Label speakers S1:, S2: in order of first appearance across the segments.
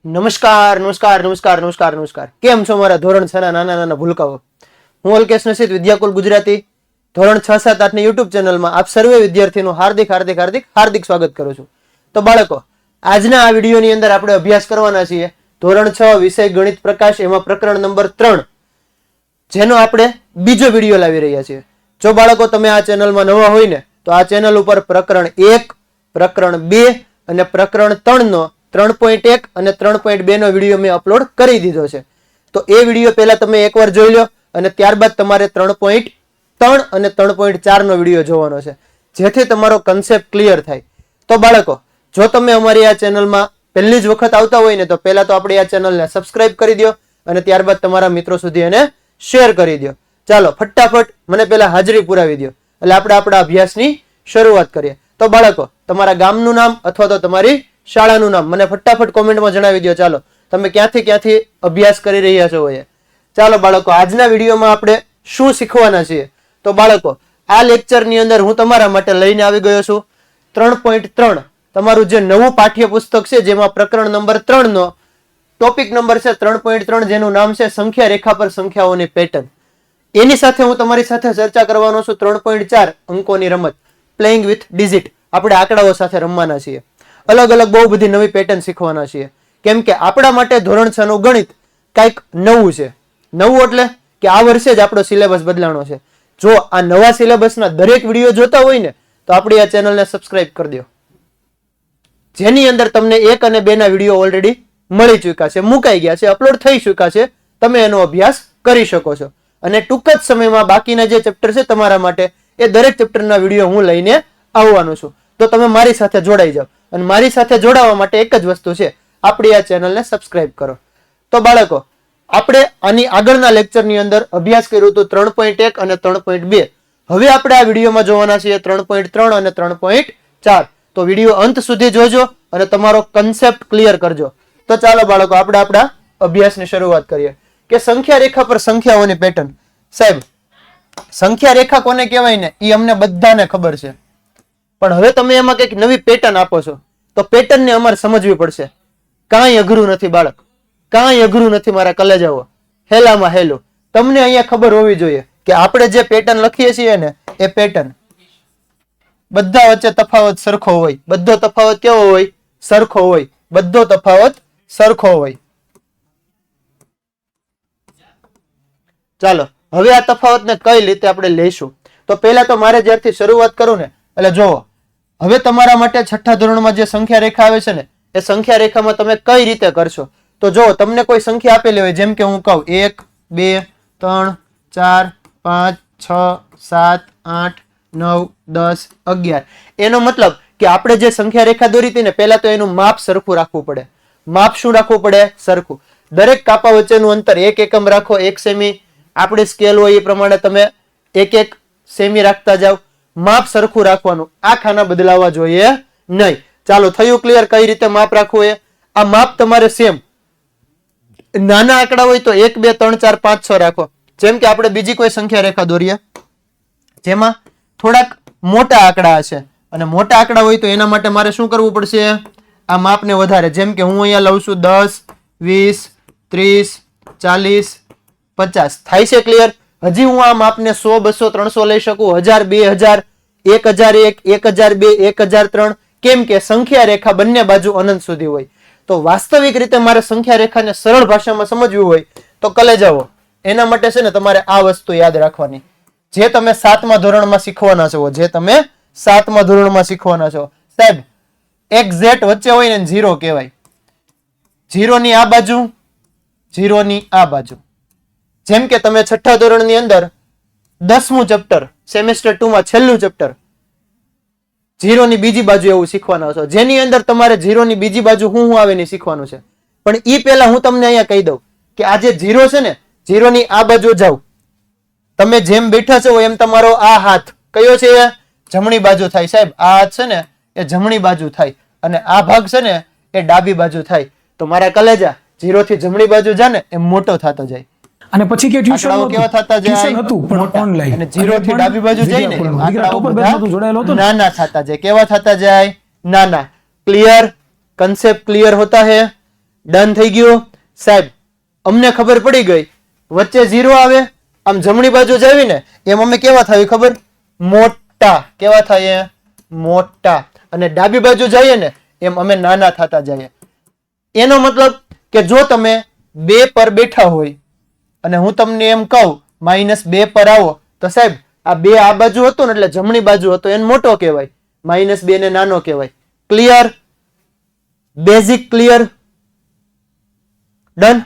S1: નમસ્કાર નમસ્કાર નમસ્કાર નમસ્કાર નમસ્કાર કેમ છો મારા ધોરણ 6 ના નાના નાના ભૂલકાઓ? હું અલ્કેશ નસીદ વિદ્યાકુલ ગુજરાતી ધોરણ 6, 7, 8 ની યુટ્યુબ ચેનલમાં આપ સર્વે વિદ્યાર્થીનું હાર્દિક સ્વાગત કરું છું. તો બાળકો, આજના આ વિડીયોની અંદર આપણે અભ્યાસ કરવાના છીએ ધોરણ 6 વિષય ગણિત પ્રકાશ, એમાં પ્રકરણ નંબર 3, જેનો આપણે બીજો વિડીયો લાવી રહ્યા છીએ. જો બાળકો તમે આ ચેનલમાં નવા હોય ને તો આ ચેનલ ઉપર પ્રકરણ 1, પ્રકરણ 2 અને પ્રકરણ 3 નો 3.1 અને 3.2 નો વિડીયો મેં અપલોડ કરી દીધો છે. તો એ વિડીયો પહેલા તમે એકવાર જોઈ લો અને ત્યારબાદ તમારે 3.3 અને 3.4 નો વિડીયો જોવાનો છે, જેથી તમારો કન્સેપ્ટ ક્લિયર થાય. તો બાળકો, જો તમે અમારી આ ચેનલમાં પહેલી જ વખત આવતા હોય ને તો પહેલા તો આપણી આ ચેનલને સબસ્ક્રાઇબ કરી દો અને ત્યારબાદ તમારા મિત્રો સુધી એને શેર કરી દો. ચાલો ફટાફટ મને પહેલા હાજરી પુરાવી દો એટલે આપણે આપણા અભ્યાસની શરૂઆત કરીએ. તો બાળકો, તમારા ગામનું નામ અથવા તો તમારી શાળાનું નામ મને ફટાફટ કોમેન્ટમાં જણાવી દો. ચાલો, તમે ક્યાંથી અભ્યાસ કરી રહ્યા છો એ. ચાલો બાળકો, આજના વિડીયોમાં આપણે શું શીખવાના છીએ? તો બાળકો, આ લેક્ચરની અંદર હું તમારા માટે લઈને આવી ગયો છું 3.3, તમારું જે નવું પાઠ્યપુસ્તક છે, જેમાં પ્રકરણ નંબર 3 નો ટોપિક નંબર છે 3.3, જેનું નામ છે સંખ્યા રેખા પર સંખ્યાઓની પેટર્ન. એની સાથે હું તમારી સાથે ચર્ચા કરવાનો છું 3.4 અંકોની રમત, પ્લેઇંગ વિથ ડિજિટ. આપણે આંકડાઓ સાથે રમવાના છીએ. અલગ અલગ બહુ બધી નવી પેટર્ન શીખવાના છીએ, કેમ કે આપણા માટે ધોરણ 6 નું ગણિત કંઈક નવું છે. નવું એટલે કે આ વર્ષે જ આપણો સિલેબસ બદલાણો છે. જો આ નવા સિલેબસના દરેક વિડીયો જોતા હોય ને તો આપણી આ ચેનલને સબસ્ક્રાઇબ કરી દો, જેની અંદર તમને 1 અને 2 ના વિડીયો ઓલરેડી મળી ચૂક્યા છે, મુકાઈ ગયા છે, અપલોડ થઈ ચૂક્યા છે. તમે એનો અભ્યાસ કરી શકો છો અને ટૂંક જ સમયમાં બાકીના જે ચેપ્ટર છે તમારા માટે, એ દરેક ચેપ્ટરના વિડીયો હું લઈને આવવાનો છું. તો તમે મારી સાથે જોડાઈ જાઓ અને મારી સાથે જોડાવા માટે એક જ વસ્તુ છે, આપણી આ ચેનલને સબસ્ક્રાઇબ કરો. તો બાળકો, આપણે આની આગળના લેક્ચરની અંદર અભ્યાસ કર્યું હતું 3.1 અને 3.2. હવે આપણે આ વિડીયોમાં જોવાના છીએ 3.3 અને 3.4. તો વિડીયો અંત સુધી જોજો અને તમારો કન્સેપ્ટ ક્લિયર કરજો. તો ચાલો બાળકો, આપણે આપણા અભ્યાસની શરૂઆત કરીએ કે સંખ્યા રેખા પર સંખ્યાઓની પેટર્ન. સાહેબ, સંખ્યા રેખા કોને કહેવાય ને એ અમને બધાને ખબર છે, પણ હવે તમે એમાં કંઈક નવી પેટર્ન આપો છો તો પેટર્નને અમારે સમજવી પડશે. કાંઈ અઘરું નથી બાળક, કાંઈ અઘરું નથી મારા કલેજાઓ. હેલામાં હેલું તમને અહીંયા ખબર હોવી જોઈએ કે આપણે જે પેટર્ન લખીએ છીએ ને એ પેટર્ન બધા વચ્ચે તફાવત સરખો હોય. બધો તફાવત કેવો હોય? સરખો હોય. બધો તફાવત સરખો હોય. ચાલો, હવે આ તફાવતને કઈ રીતે આપણે લઈશું? તો પહેલા તો મારે જ્યારથી શરૂઆત કરું ને એટલે જોવો, હવે તમારા માટે છઠ્ઠા ધોરણમાં જે સંખ્યા રેખા આવે છે ને એ સંખ્યા રેખામાં તમે કઈ રીતે કરશો? તો જો તમને કોઈ સંખ્યા આપેલી હોય, જેમ કે હું કહું 1, 2, 3, 4, 5, 6, 7, 8, 9, 10, 11, એનો મતલબ કે આપણે જે સંખ્યા રેખા દોરી હતી ને, પહેલા તો એનું માપ સરખું રાખવું પડે. માપ શું રાખવું પડે? સરખું. દરેક કાપા વચ્ચેનું અંતર 1 એકમ રાખો, 1 સેમી. આપણી સ્કેલ હોય એ પ્રમાણે તમે 1 સેમી રાખતા જાઓ. માપ સરખું રાખવાનું, આ ખાના બદલાવા જોઈએ નહીં. ચાલો, થયું ક્લિયર કઈ રીતે માપ રાખવું એ? આ માપ તમારે સેમ. નાના આંકડા હોય તો 1, 2, 3, 4, 5, 6 રાખો. જેમ કે આપણે બીજી કોઈ સંખ્યા રેખા દોરીએ જેમાં થોડાક મોટા આંકડા હશે, અને મોટા આંકડા હોય તો એના માટે મારે શું કરવું પડશે? આ માપને વધારે. જેમ કે હું અહીંયા લઉં છું 10, 20, 30, 40, 50. થાય છે ક્લિયર? હજી હું આ માપને 100, 200, 300 લઈ શકું, 1000, 2000, 1001, 1002, 1003. કેમ કે સંખ્યા રેખા બંને બાજુ અનંત સુધી હોય. તો વાસ્તવિક રીતે મારે સંખ્યા રેખાને સરળ ભાષામાં સમજવું હોય તો કલેજાઓ, એના માટે છે ને તમારે આ વસ્તુ યાદ રાખવાની, જે તમે 7મા ધોરણમાં શીખવાના છો. જે તમે 7મા ધોરણમાં શીખવાના છો. સાહેબ, એક્ઝેક્ટ વચ્ચે હોય ને 0 કહેવાય. 0 ની આ બાજુ, 0 ની આ બાજુ. જેમ કે તમે છઠ્ઠા ધોરણની અંદર 10મું ચેપ્ટર, સેમેસ્ટર 2 માં છેલ્લું ચેપ્ટર 0 ની બીજી બાજુ એવું શીખવાના છો, જેની અંદર તમારે 0 ની બીજી બાજુ હું આવે ને શીખવાનું છે. પણ ઈ પહેલા હું તમને અહીંયા કહી દઉં કે આ જે 0 છે ને, 0 ની આ બાજુ જાવ. તમે જેમ બેઠા છો એમ તમારો આ હાથ કયો છે? જમણી બાજુ થાય. સાહેબ, આ હાથ છે ને એ જમણી બાજુ થાય અને આ ભાગ છે ને એ ડાબી બાજુ થાય. તો મારા કલેજા 0 થી જમણી બાજુ જાય ને એ મોટો થતો જાય.
S2: અને પછી કે ટ્યુશન
S1: કેવા થતા જાય?
S2: ટ્યુશન હતું પણ ઓનલાઈન.
S1: અને 0 થી ડાબી બાજુ જઈને
S2: આંકડાઓ બધા જોડાયેલો હતો.
S1: નાના થતા જાય. કેવા થતા જાય? નાના. ક્લિયર? कंसेप्ट क्लियर होता है? ડન થઈ ગયું સાહેબ. અમને ખબર પડી ગઈ વચ્ચે 0 આવે, આમ જમણી બાજુ જાવી ને એમ અમે કેવા થાય ખબર? મોટા. કેવા થાય? મોટા. અને ડાબી બાજુ જઈએ ને એમ અમે નાના થતા જઈએ. એનો મતલબ કે જો તમે 2 પર બેઠા હોય અને હું તમને એમ કહું -2 પર આવો, તો સાહેબ આ 2 આ બાજુ હતો ને એટલે જમણી બાજુ હતો, એને મોટો કહેવાય, -2 ને નાનો કહેવાય. ક્લિયર? Basic clear? ડન.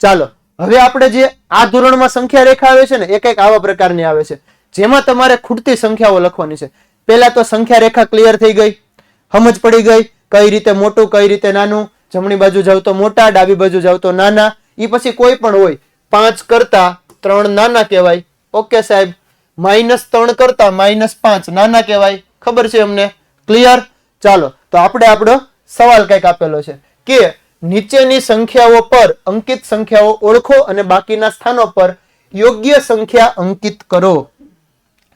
S1: ચાલો હવે આપણે જે આ ધોરણમાં સંખ્યા રેખા આવે છે ને એ કંઈક આવા પ્રકારની આવે છે, જેમાં તમારે ખૂટતી સંખ્યાઓ લખવાની છે. પહેલા તો સંખ્યા રેખા ક્લિયર થઈ ગઈ, સમજ પડી ગઈ કઈ રીતે મોટું કઈ રીતે નાનું, જમણી બાજુ જાવ તો મોટા, ડાબી બાજુ જાવ તો નાના. એ પછી કોઈ પણ હોય, 5 કરતા 3 નાના કહેવાય. ઓકે સાહેબ. -3 કરતા -5 નાના કહેવાય. ખબર છે અમને? ક્લિયર? ચાલો તો આપણે આપણો સવાલ કંઈક આપેલો છે કે નીચેની સંખ્યાઓ પર અંકિત સંખ્યાઓ ઓળખો અને બાકીના સ્થાનો પર યોગ્ય સંખ્યા અંકિત કરો.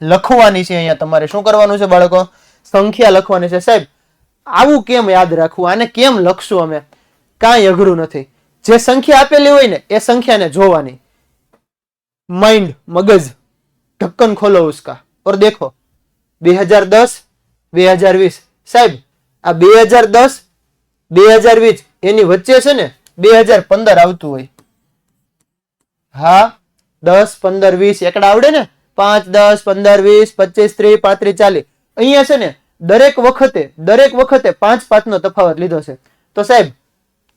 S1: લખવાની છે. અહીંયા તમારે શું કરવાનું છે બાળકો? સંખ્યા લખવાની છે. સાહેબ આવું કેમ યાદ રાખવું, આને કેમ લખશું અમે? કાંઈ અઘરું નથી. જે સંખ્યા આપેલી હોય ને એ સંખ્યાને જોવાની. માઇન્ડ, મગજ, ઢક્કન ખોલો ઉસકા और देखो 2010 2020. સાહેબ આ 2010 2020 એની વચ્ચે છે ને 2015 આવતું હોય. હા 10 15 20 એકડા આવડે ને? 5 10 15 20 25 30 35 40. અહીંયા છે ને દરેક વખતે 5 નો તફાવત લીધો છે. તો સાહેબ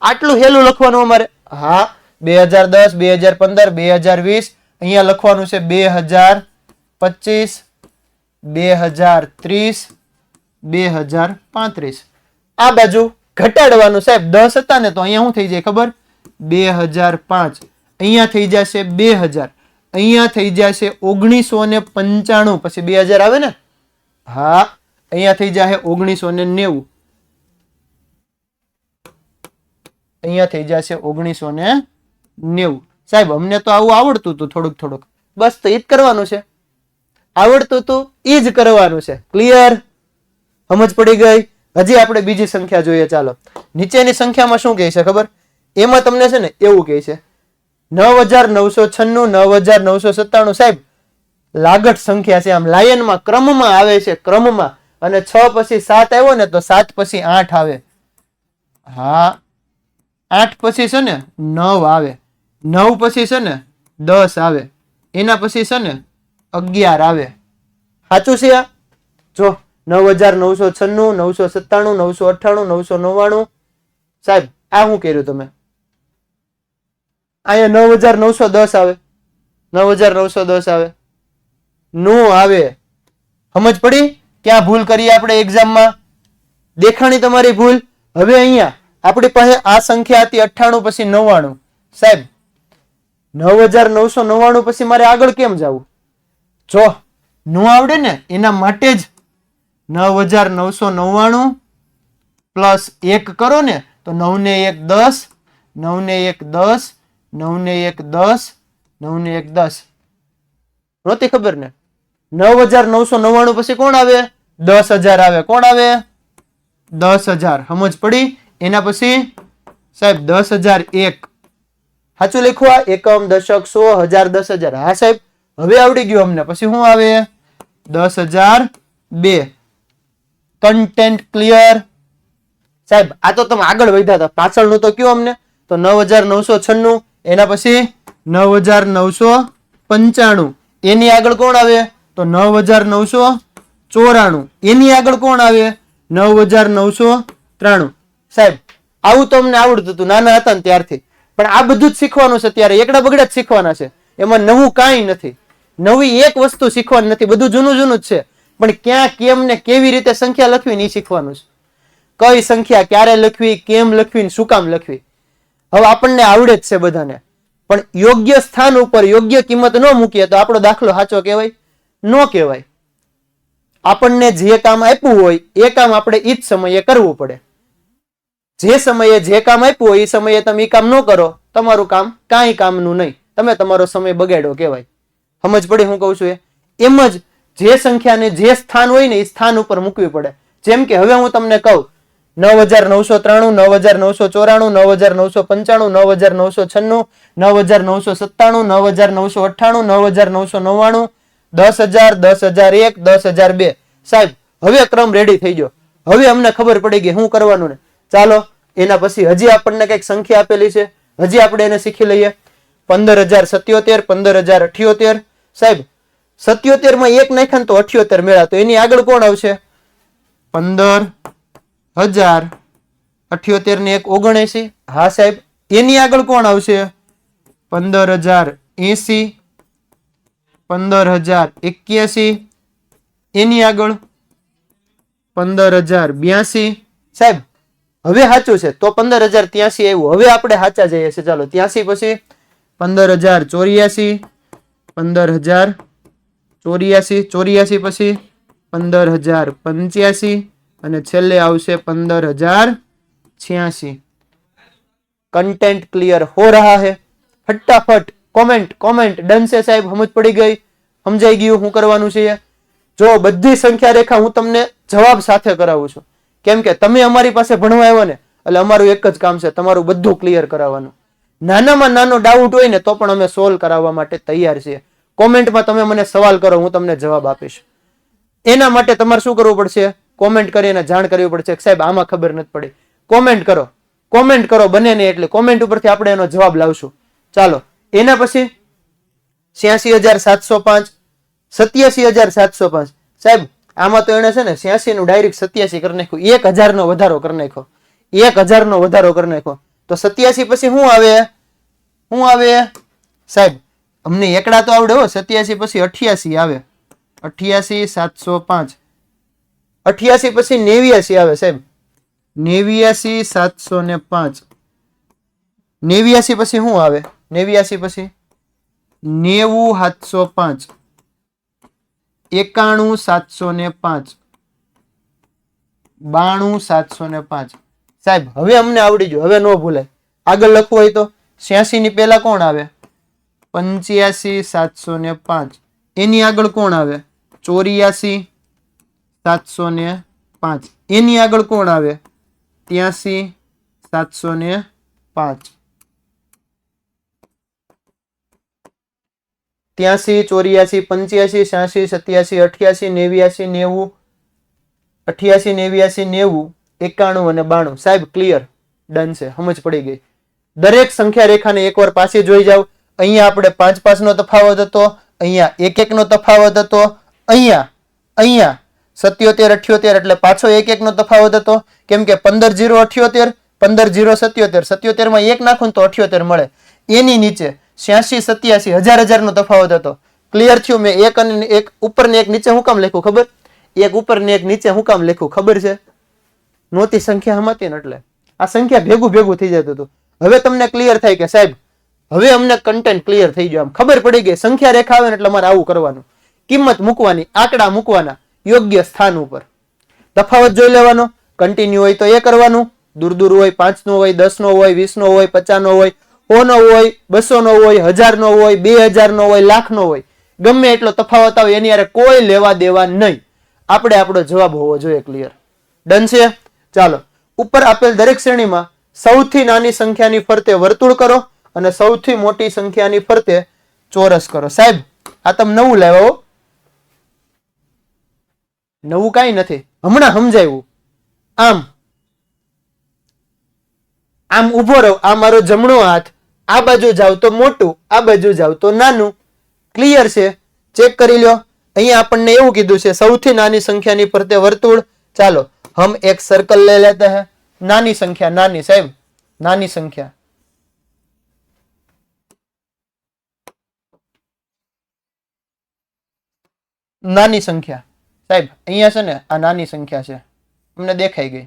S1: આટલું હેલું લખવાનું અમારે. હા 2010 2015 2020. અહીંયા લખવાનું છે 2025 2030 2035. આ બાજુ ઘટાડવાનું. સાહેબ 10 હતા ને તો અહીંયા શું થઈ જાય ખબર? 2005. અહીંયા થઈ જશે 2000. અહીંયા થઈ જશે 1995. પછી 2000 આવે ને? હા અહીંયા થઈ જશે 1990. અહીંયા થઈ જશે 1990. સાહેબ અમને તો આવું આવડતું હતું થોડુંક. બસ તો ઈ જ કરવાનું છે. આવડતું હતું ઈ જ કરવાનું છે. ક્લિયર? સમજ પડી ગઈ? હજી આપણે બીજી સંખ્યા જોઈએ. ચાલો નીચેની સંખ્યામાં શું કહે છે ખબર? એમાં તમને છે ને એવું કહે છે 9996 9997. સાહેબ લાગટ સંખ્યા છે, આમ લાયનમાં ક્રમમાં આવે છે, ક્રમમાં. અને 6 પછી 7 આવ્યો ને તો 7 પછી 8 આવે. હા 8 પછી છે ને 9 આવે, 9 પછી છે ને 10 આવે, એના પછી છે ને 11 આવે. સાચું છે આ? જો 9996 997 998 999. સાહેબ આ શું કર્યું તમે? અહીંયા 9910 આવે, 9910 આવે. નો આવે. સમજ પડી? ક્યાં ભૂલ કરી આપણે એક્ઝામમાં? દેખાણી તમારી ભૂલ. હવે અહીંયા આપણી પાસે આ સંખ્યા હતી 98 પછી 99. સાહેબ 9999 પછી મારે આગળ કેમ જવું? જો નો આવડે ને એના માટે જ 9999 પ્લસ 1 કરો ને તો 9 ને 1 10, 9 ને 1 10, 9 ને 1 10, 9 ને 1 10. નહોતી ખબર ને? 9999 પછી કોણ આવે? 10000 આવે. કોણ આવે? 10000. સમજ પડી? એના પછી સાહેબ 10001. સાચું લખવા? એકમ, દશક, 100, 1000, 10000. હા સાહેબ હવે આવડી ગયું અમને. પછી શું આવે? 10002. Content clear? સાહેબ આ તો તમે આગળ વધ્યા હતા, પાછળનું તો કયો અમને? તો 9996. એના પછી 9995. એની આગળ કોણ આવે? તો 9994. એની આગળ કોણ આવે? 9993. સાહેબ આવું તો અમને આવડતું હતું નાના હતા ને ત્યારથી. પણ આ બધું જ શીખવાનું છે. ત્યારે એકડા બગડા જ શીખવાના છે. એમાં નવું કાંઈ નથી. નવી એક વસ્તુ શીખવાની નથી. બધું જૂનું જ છે. પણ ક્યાં કેમ ને કેવી રીતે સંખ્યા લખવી ને એ શીખવાનું છે. કઈ સંખ્યા ક્યારે લખવી, કેમ લખવી, શું કામ લખવી, હવે આપણને આવડે જ છે બધાને. પણ યોગ્ય સ્થાન ઉપર યોગ્ય કિંમત ન મૂકીએ તો આપણો દાખલો સાચો કહેવાય? ન કહેવાય. આપણને જે કામ આપ્યું હોય એ કામ આપણે ઈ જ સમયે કરવું પડે. જે સમયે જે કામ આપ્યું હોય એ સમયે તમે એ કામ ન કરો, તમારું કામ કાંઈ કામનું નહીં. તમે તમારો સમય બગાડ્યો કહેવાય. સમજ પડી હું કહું છું એ? એમ જ જે સંખ્યાને જે સ્થાન હોય ને એ સ્થાન ઉપર મૂકવી પડે. જેમ કે હવે હું તમને કહું 9,993, 9,994, 9,995, 9,996, 9,997, 9,998, 9,999, 10,000, 10,001, 10,002. સાહેબ હવે ક્રમ રેડી થઈ ગયો. હવે અમને ખબર પડી ગઈ શું કરવાનું ને. ચાલો એના પછી હજી આપણને કઈક સંખ્યા આપેલી છે, હજી આપણે એને શીખી લઈએ. 15,077, 15,078. સાહેબ 77 માં 1 નાખ્યા તો 78 મેળા, તો એની આગળ કોણ આવશે? 15,078 ને 1 79. હા સાહેબ એની આગળ કોણ આવશે? 15,080, 15,081. એની આગળ 15,082. સાહેબ હવે સાચું છે તો 15,083 આવ્યું. હવે આપણે સાચા જઈએ છીએ. ચાલો 83 પછી 15,084, 15,084, 84 પછી 15,085 અને છેલ્લે આવશે 15,086. कंटेंट क्लियर हो रहा है? फटाफट कमेंट डन से साहेब समझ पड़ी गई? समझाई गયું શું કરવાનું છે? જો બધી સંખ્યા રેખા હું તમને જવાબ સાથે કરાવું છું, કેમ કે તમે અમારી પાસે ભણવા આવ્યા ને, એટલે અમારું એક જ કામ છે તમારું બધું ક્લિયર કરાવવાનું. નાનામાં નાનો ડાઉટ હોય ને તો પણ અમે સોલ્વ કરાવવા માટે તૈયાર છીએ. કોમેન્ટમાં તમે મને સવાલ કરો, હું તમને જવાબ આપીશ. એના માટે તમારે શું કરવું પડશે? કોમેન્ટ કરીને જાણ કરવી પડશે કે સાહેબ આમાં ખબર નથી પડી. કોમેન્ટ કરો બને ને એટલે કોમેન્ટ ઉપરથી આપણે એનો જવાબ લાવશું. ચાલો એના પછી 86,705, 87,705. સાહેબ આમાં તો એને છે ને 86 નું ડાયરેક્ટ 87 કરી નાખ્યું, 1,000 નો વધારો કરી નાખ્યો, 1,000 નો વધારો કરી નાખ્યો. તો 87 પછી શું આવે સાહેબ? અમને એકડા તો આવડે હો. 87 પછી 88 આવે, 88,705. 88 પછી 89 આવે સાહેબ, 89,705. 89 પછી શું આવે? 89 પછી 90,705, 91,705, 92,705. સાહેબ હવે અમને આવડી ગયું, હવે નો ભૂલાય. આગળ લખવું હોય તો 86 ની પહેલા કોણ આવે? 85,705. એની આગળ કોણ આવે? 84,705. એની આગળ કોણ આવે? 83,705. 83, 84, 85, 86, 87, 88, 89, 90, 88, 89, 90, 91 અને 92. સાહેબ ક્લિયર, ડન છે, સમજ પડી ગઈ. દરેક સંખ્યા રેખાને એકવાર પાછી જોઈ જાવ. અહીંયા આપણે 5 નો તફાવત હતો, અહીંયા 1 નો તફાવત હતો, અહીંયા 77, 78 એટલે પાછો 1 નો તફાવત હતો, કેમ કે 15,078, 15,077, 77 માં 1 નાખો તો 78 મળે. એની નીચે 86, 87 હજાર નો તફાવત હતો. ક્લિયર થયું? મેં 1 અને 1 ઉપર ને 1 નીચે શું કામ લખ્યું ખબર? 1 ઉપર ને 1 નીચે શું કામ લખ્યું ખબર છે? નહોતી સંખ્યા હમાતી ને એટલે આ સંખ્યા ભેગું થઈ જતું હતું. હવે તમને ક્લિયર થાય કે સાહેબ હવે અમને કન્ટેન્ટ ક્લિયર થઈ ગયો, આમ ખબર પડી ગઈ. સંખ્યા રેખા આવે ને એટલે અમારે આવું કરવાનું, કિંમત મૂકવાની, આંકડા મૂકવાના યોગ્ય સ્થાન ઉપર, તફાવત જોઈ લેવાનો. કન્ટિન્યુ હોય તો એ કરવાનું, દૂર હોય 5 નો હોય, 10 નો હોય, 20 નો હોય, 50 નો હોય, 100 નો હોય, 200 નો હોય, 1000 નો હોય, 2000 નો હોય, લાખ નો હોય, ગમે એટલો તફાવત આવે એની હારે કોઈ લેવા દેવા નહીં. આપણે આપણો જવાબ હોવો જોઈએ ક્લિયર. ડન છે? ચાલો ઉપર આપેલ દરેક શ્રેણીમાં સૌથી નાની સંખ્યાની ફરતે વર્તુળ કરો અને સૌથી મોટી સંખ્યાની ફરતે ચોરસ કરો. સાહેબ આ તમે નવું લાવ્યા હો, નવું કાંઈ નથી, હમણાં સમજાવ્યું. આમ ઉભો રહો, આ મારો જમણો હાથ, આ બાજુ જાવ તો મોટું, આ બાજુ જાવ તો નાનું. ક્લિયર છે? ચેક કરી લો. અહીંયા આપણને એવું કીધું છે સૌથી નાની સંખ્યાની ફરતે વર્તુળ. ચાલો हम एक सर्कल ले लेते हैं. नानी संख्या, नानी साहब, नानी संख्या, नानी संख्या साहेब અહીંયા છે ને આ નાની સંખ્યા છે, અમને દેખાઈ ગઈ.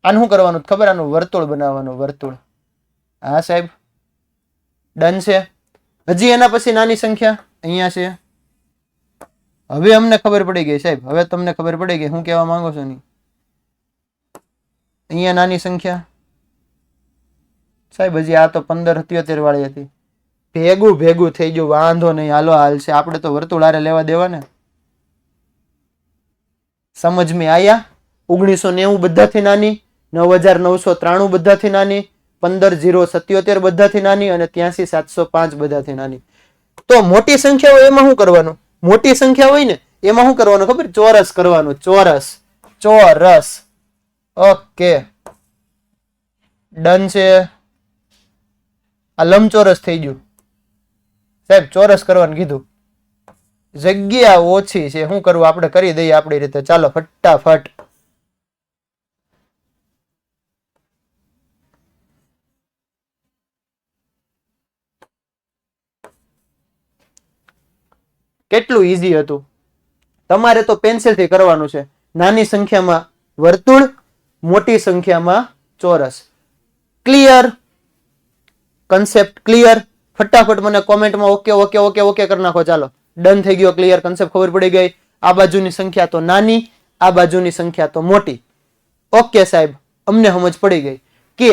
S1: આનું શું કરવાનું ખબર? આનું વર્તુળ બનાવવાનું, વર્તુળ. હા સાહેબ ડન છે. હજી એના પછી નાની સંખ્યા અહીંયા છે. હવે અમને ખબર પડી ગઈ સાહેબ, હવે તમને ખબર પડી ગઈ હું કહેવા માંગો છો. નહીં અહીંયા નાની સંખ્યા સાહેબ, હજી આ તો 15,77 વાળી હતી. ભેગું થઈ ગયું, વાંધો નહીં, હાલો હાલ છે. આપણે તો વર્તુળ આરે લેવા દેવા ને. સમજ में आया? 1990 બધાથી નાની, 9993 બધાથી નાની, 15077 બધાથી નાની અને 83705 બધાથી નાની. તો મોટી સંખ્યા હોય એમાં શું કરવાનું? મોટી સંખ્યા હોય ને એમાં શું કરવાનું ખબર? ચોરસ કરવાનું. ચોરસ. ઓકે, ડન છે. આ લંબચોરસ થઈ ગયું સાહેબ, ચોરસ કરવાનું કીધું. જગ્યા ઓછી છે, શું કરવું? આપણે કરી દઈએ આપણી રીતે. ચાલો ફટાફટ. કેટલું ઈઝી હતું. તમારે તો પેન્સિલ થી કરવાનું છે. નાની સંખ્યામાં વર્તુળ, મોટી સંખ્યામાં ચોરસ. ક્લિયર? Concept clear? ફટાફટ મને કોમેન્ટમાં ઓકે ઓકે ઓકે ઓકે કરી નાખો. ચાલો, ડન થઈ ગયો. ક્લિયર? કન્સેપ્ટ ખબર પડી ગઈ. આ બાજુની સંખ્યા તો નાની, આ બાજુની સંખ્યા તો મોટી. ઓકે સાહેબ, અમને સમજ પડી ગઈ કે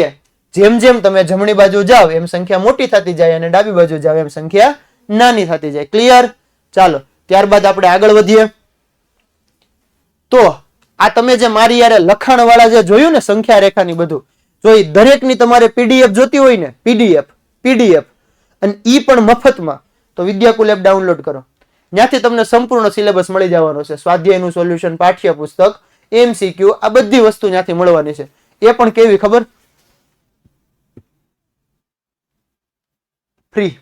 S1: જેમ જેમ તમે જમણી બાજુ જાઓ એમ સંખ્યા મોટી થતી જાય અને ડાબી બાજુ જાઓ એમ સંખ્યા નાની થતી જાય. ક્લિયર? ચાલો, ત્યારબાદ આપણે આગળ વધીએ. તો આ તમે જે મારી યારે લખાણ વાળા જે જોયું ને સંખ્યા રેખાની બધું, જો એ દરેકની તમારે પીડીએફ જોતી હોય ને, પીડીએફ અને ઈ પણ મફતમાં, તો વિદ્યાકુલ એપ ડાઉનલોડ કરો. ત્યાંથી તમને સંપૂર્ણ સિલેબસ મળી જવાનો છે. સ્વાધ્યાયનું સોલ્યુશન, પાઠ્યપુસ્તક, એમસીક્યુ, આ બધી વસ્તુ ત્યાંથી મળવાની છે. એ પણ કેવી ખબર? ફ્રી,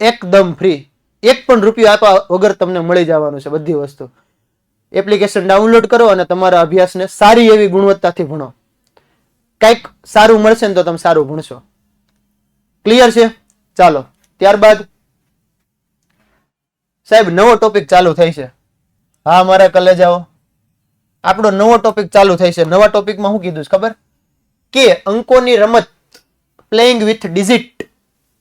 S1: એકદમ ફ્રી. એક પણ રૂપિયો આપવા વગર તમને મળી જવાનું છે બધી વસ્તુ. એપ્લિકેશન ડાઉનલોડ કરો અને તમારા અભ્યાસને સારી એવી ગુણવત્તાથી ભણો. કંઈક સારું મળશે ને તો તમે સારું ભણશો. ક્લિયર છે? ચાલો, ત્યારબાદ સાહેબ નવો ટોપિક ચાલુ થઈ છે. હા મારા કલેજાઓ, આપણો નવો ટોપિક ચાલુ થઈ છે. નવા ટોપિકમાં શું કીધું છે ખબર? કે અંકોની રમત, પ્લેઇંગ વિથ ડિજિટ.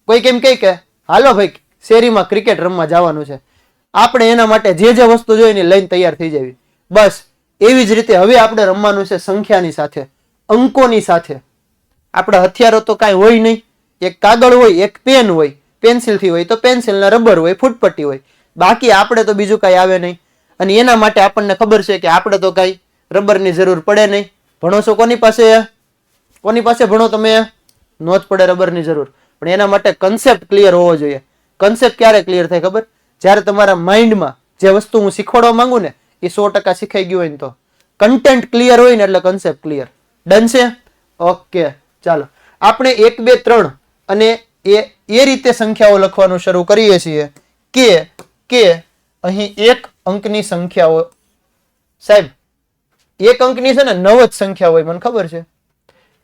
S1: કોઈ કેમ કહે કે હાલો ભાઈ શેરીમાં ક્રિકેટ રમવા જવાનું છે, આપણે એના માટે જે જે વસ્તુ જોઈએ ને લઈને તૈયાર થઈ જવી. બસ એવી જ રીતે હવે આપણે રમવાનું છે સંખ્યાની સાથે, અંકોની સાથે. આપણા હથિયારો તો કાંઈ હોય નહીં. એક કાગળ હોય, એક પેન હોય, પેન્સિલથી હોય તો પેન્સિલના રબર હોય, ફૂટપટ્ટી હોય. બાકી આપણે તો બીજું કાંઈ આવે નહીં. અને એના માટે આપણને ખબર છે કે આપણે તો કાંઈ રબરની જરૂર પડે નહીં. ભણો છો કોની પાસે? કોની પાસે ભણો તમે? નો જ પડે રબરની જરૂર. પણ એના માટે કન્સેપ્ટ ક્લિયર હોવો જોઈએ. કન્સેપ્ટ ક્યારે ક્લિયર થાય ખબર? જ્યારે તમારા માઇન્ડમાં જે વસ્તુ હું શીખવાડવા માંગુ ને એ 100% શીખાઈ ગયું હોય ને તો. કન્ટેન્ટ ક્લિયર હોય ને એટલે કન્સેપ્ટ ક્લિયર. ડન છે? ઓકે, ચાલો આપણે 1 2 3 અને એ રીતે સંખ્યાઓ લખવાનું શરૂ કરીએ છીએ કે અહીં એક અંકની સંખ્યાઓ, સાહેબ એક અંકની છે ને 9 જ સંખ્યા હોય, મને ખબર છે.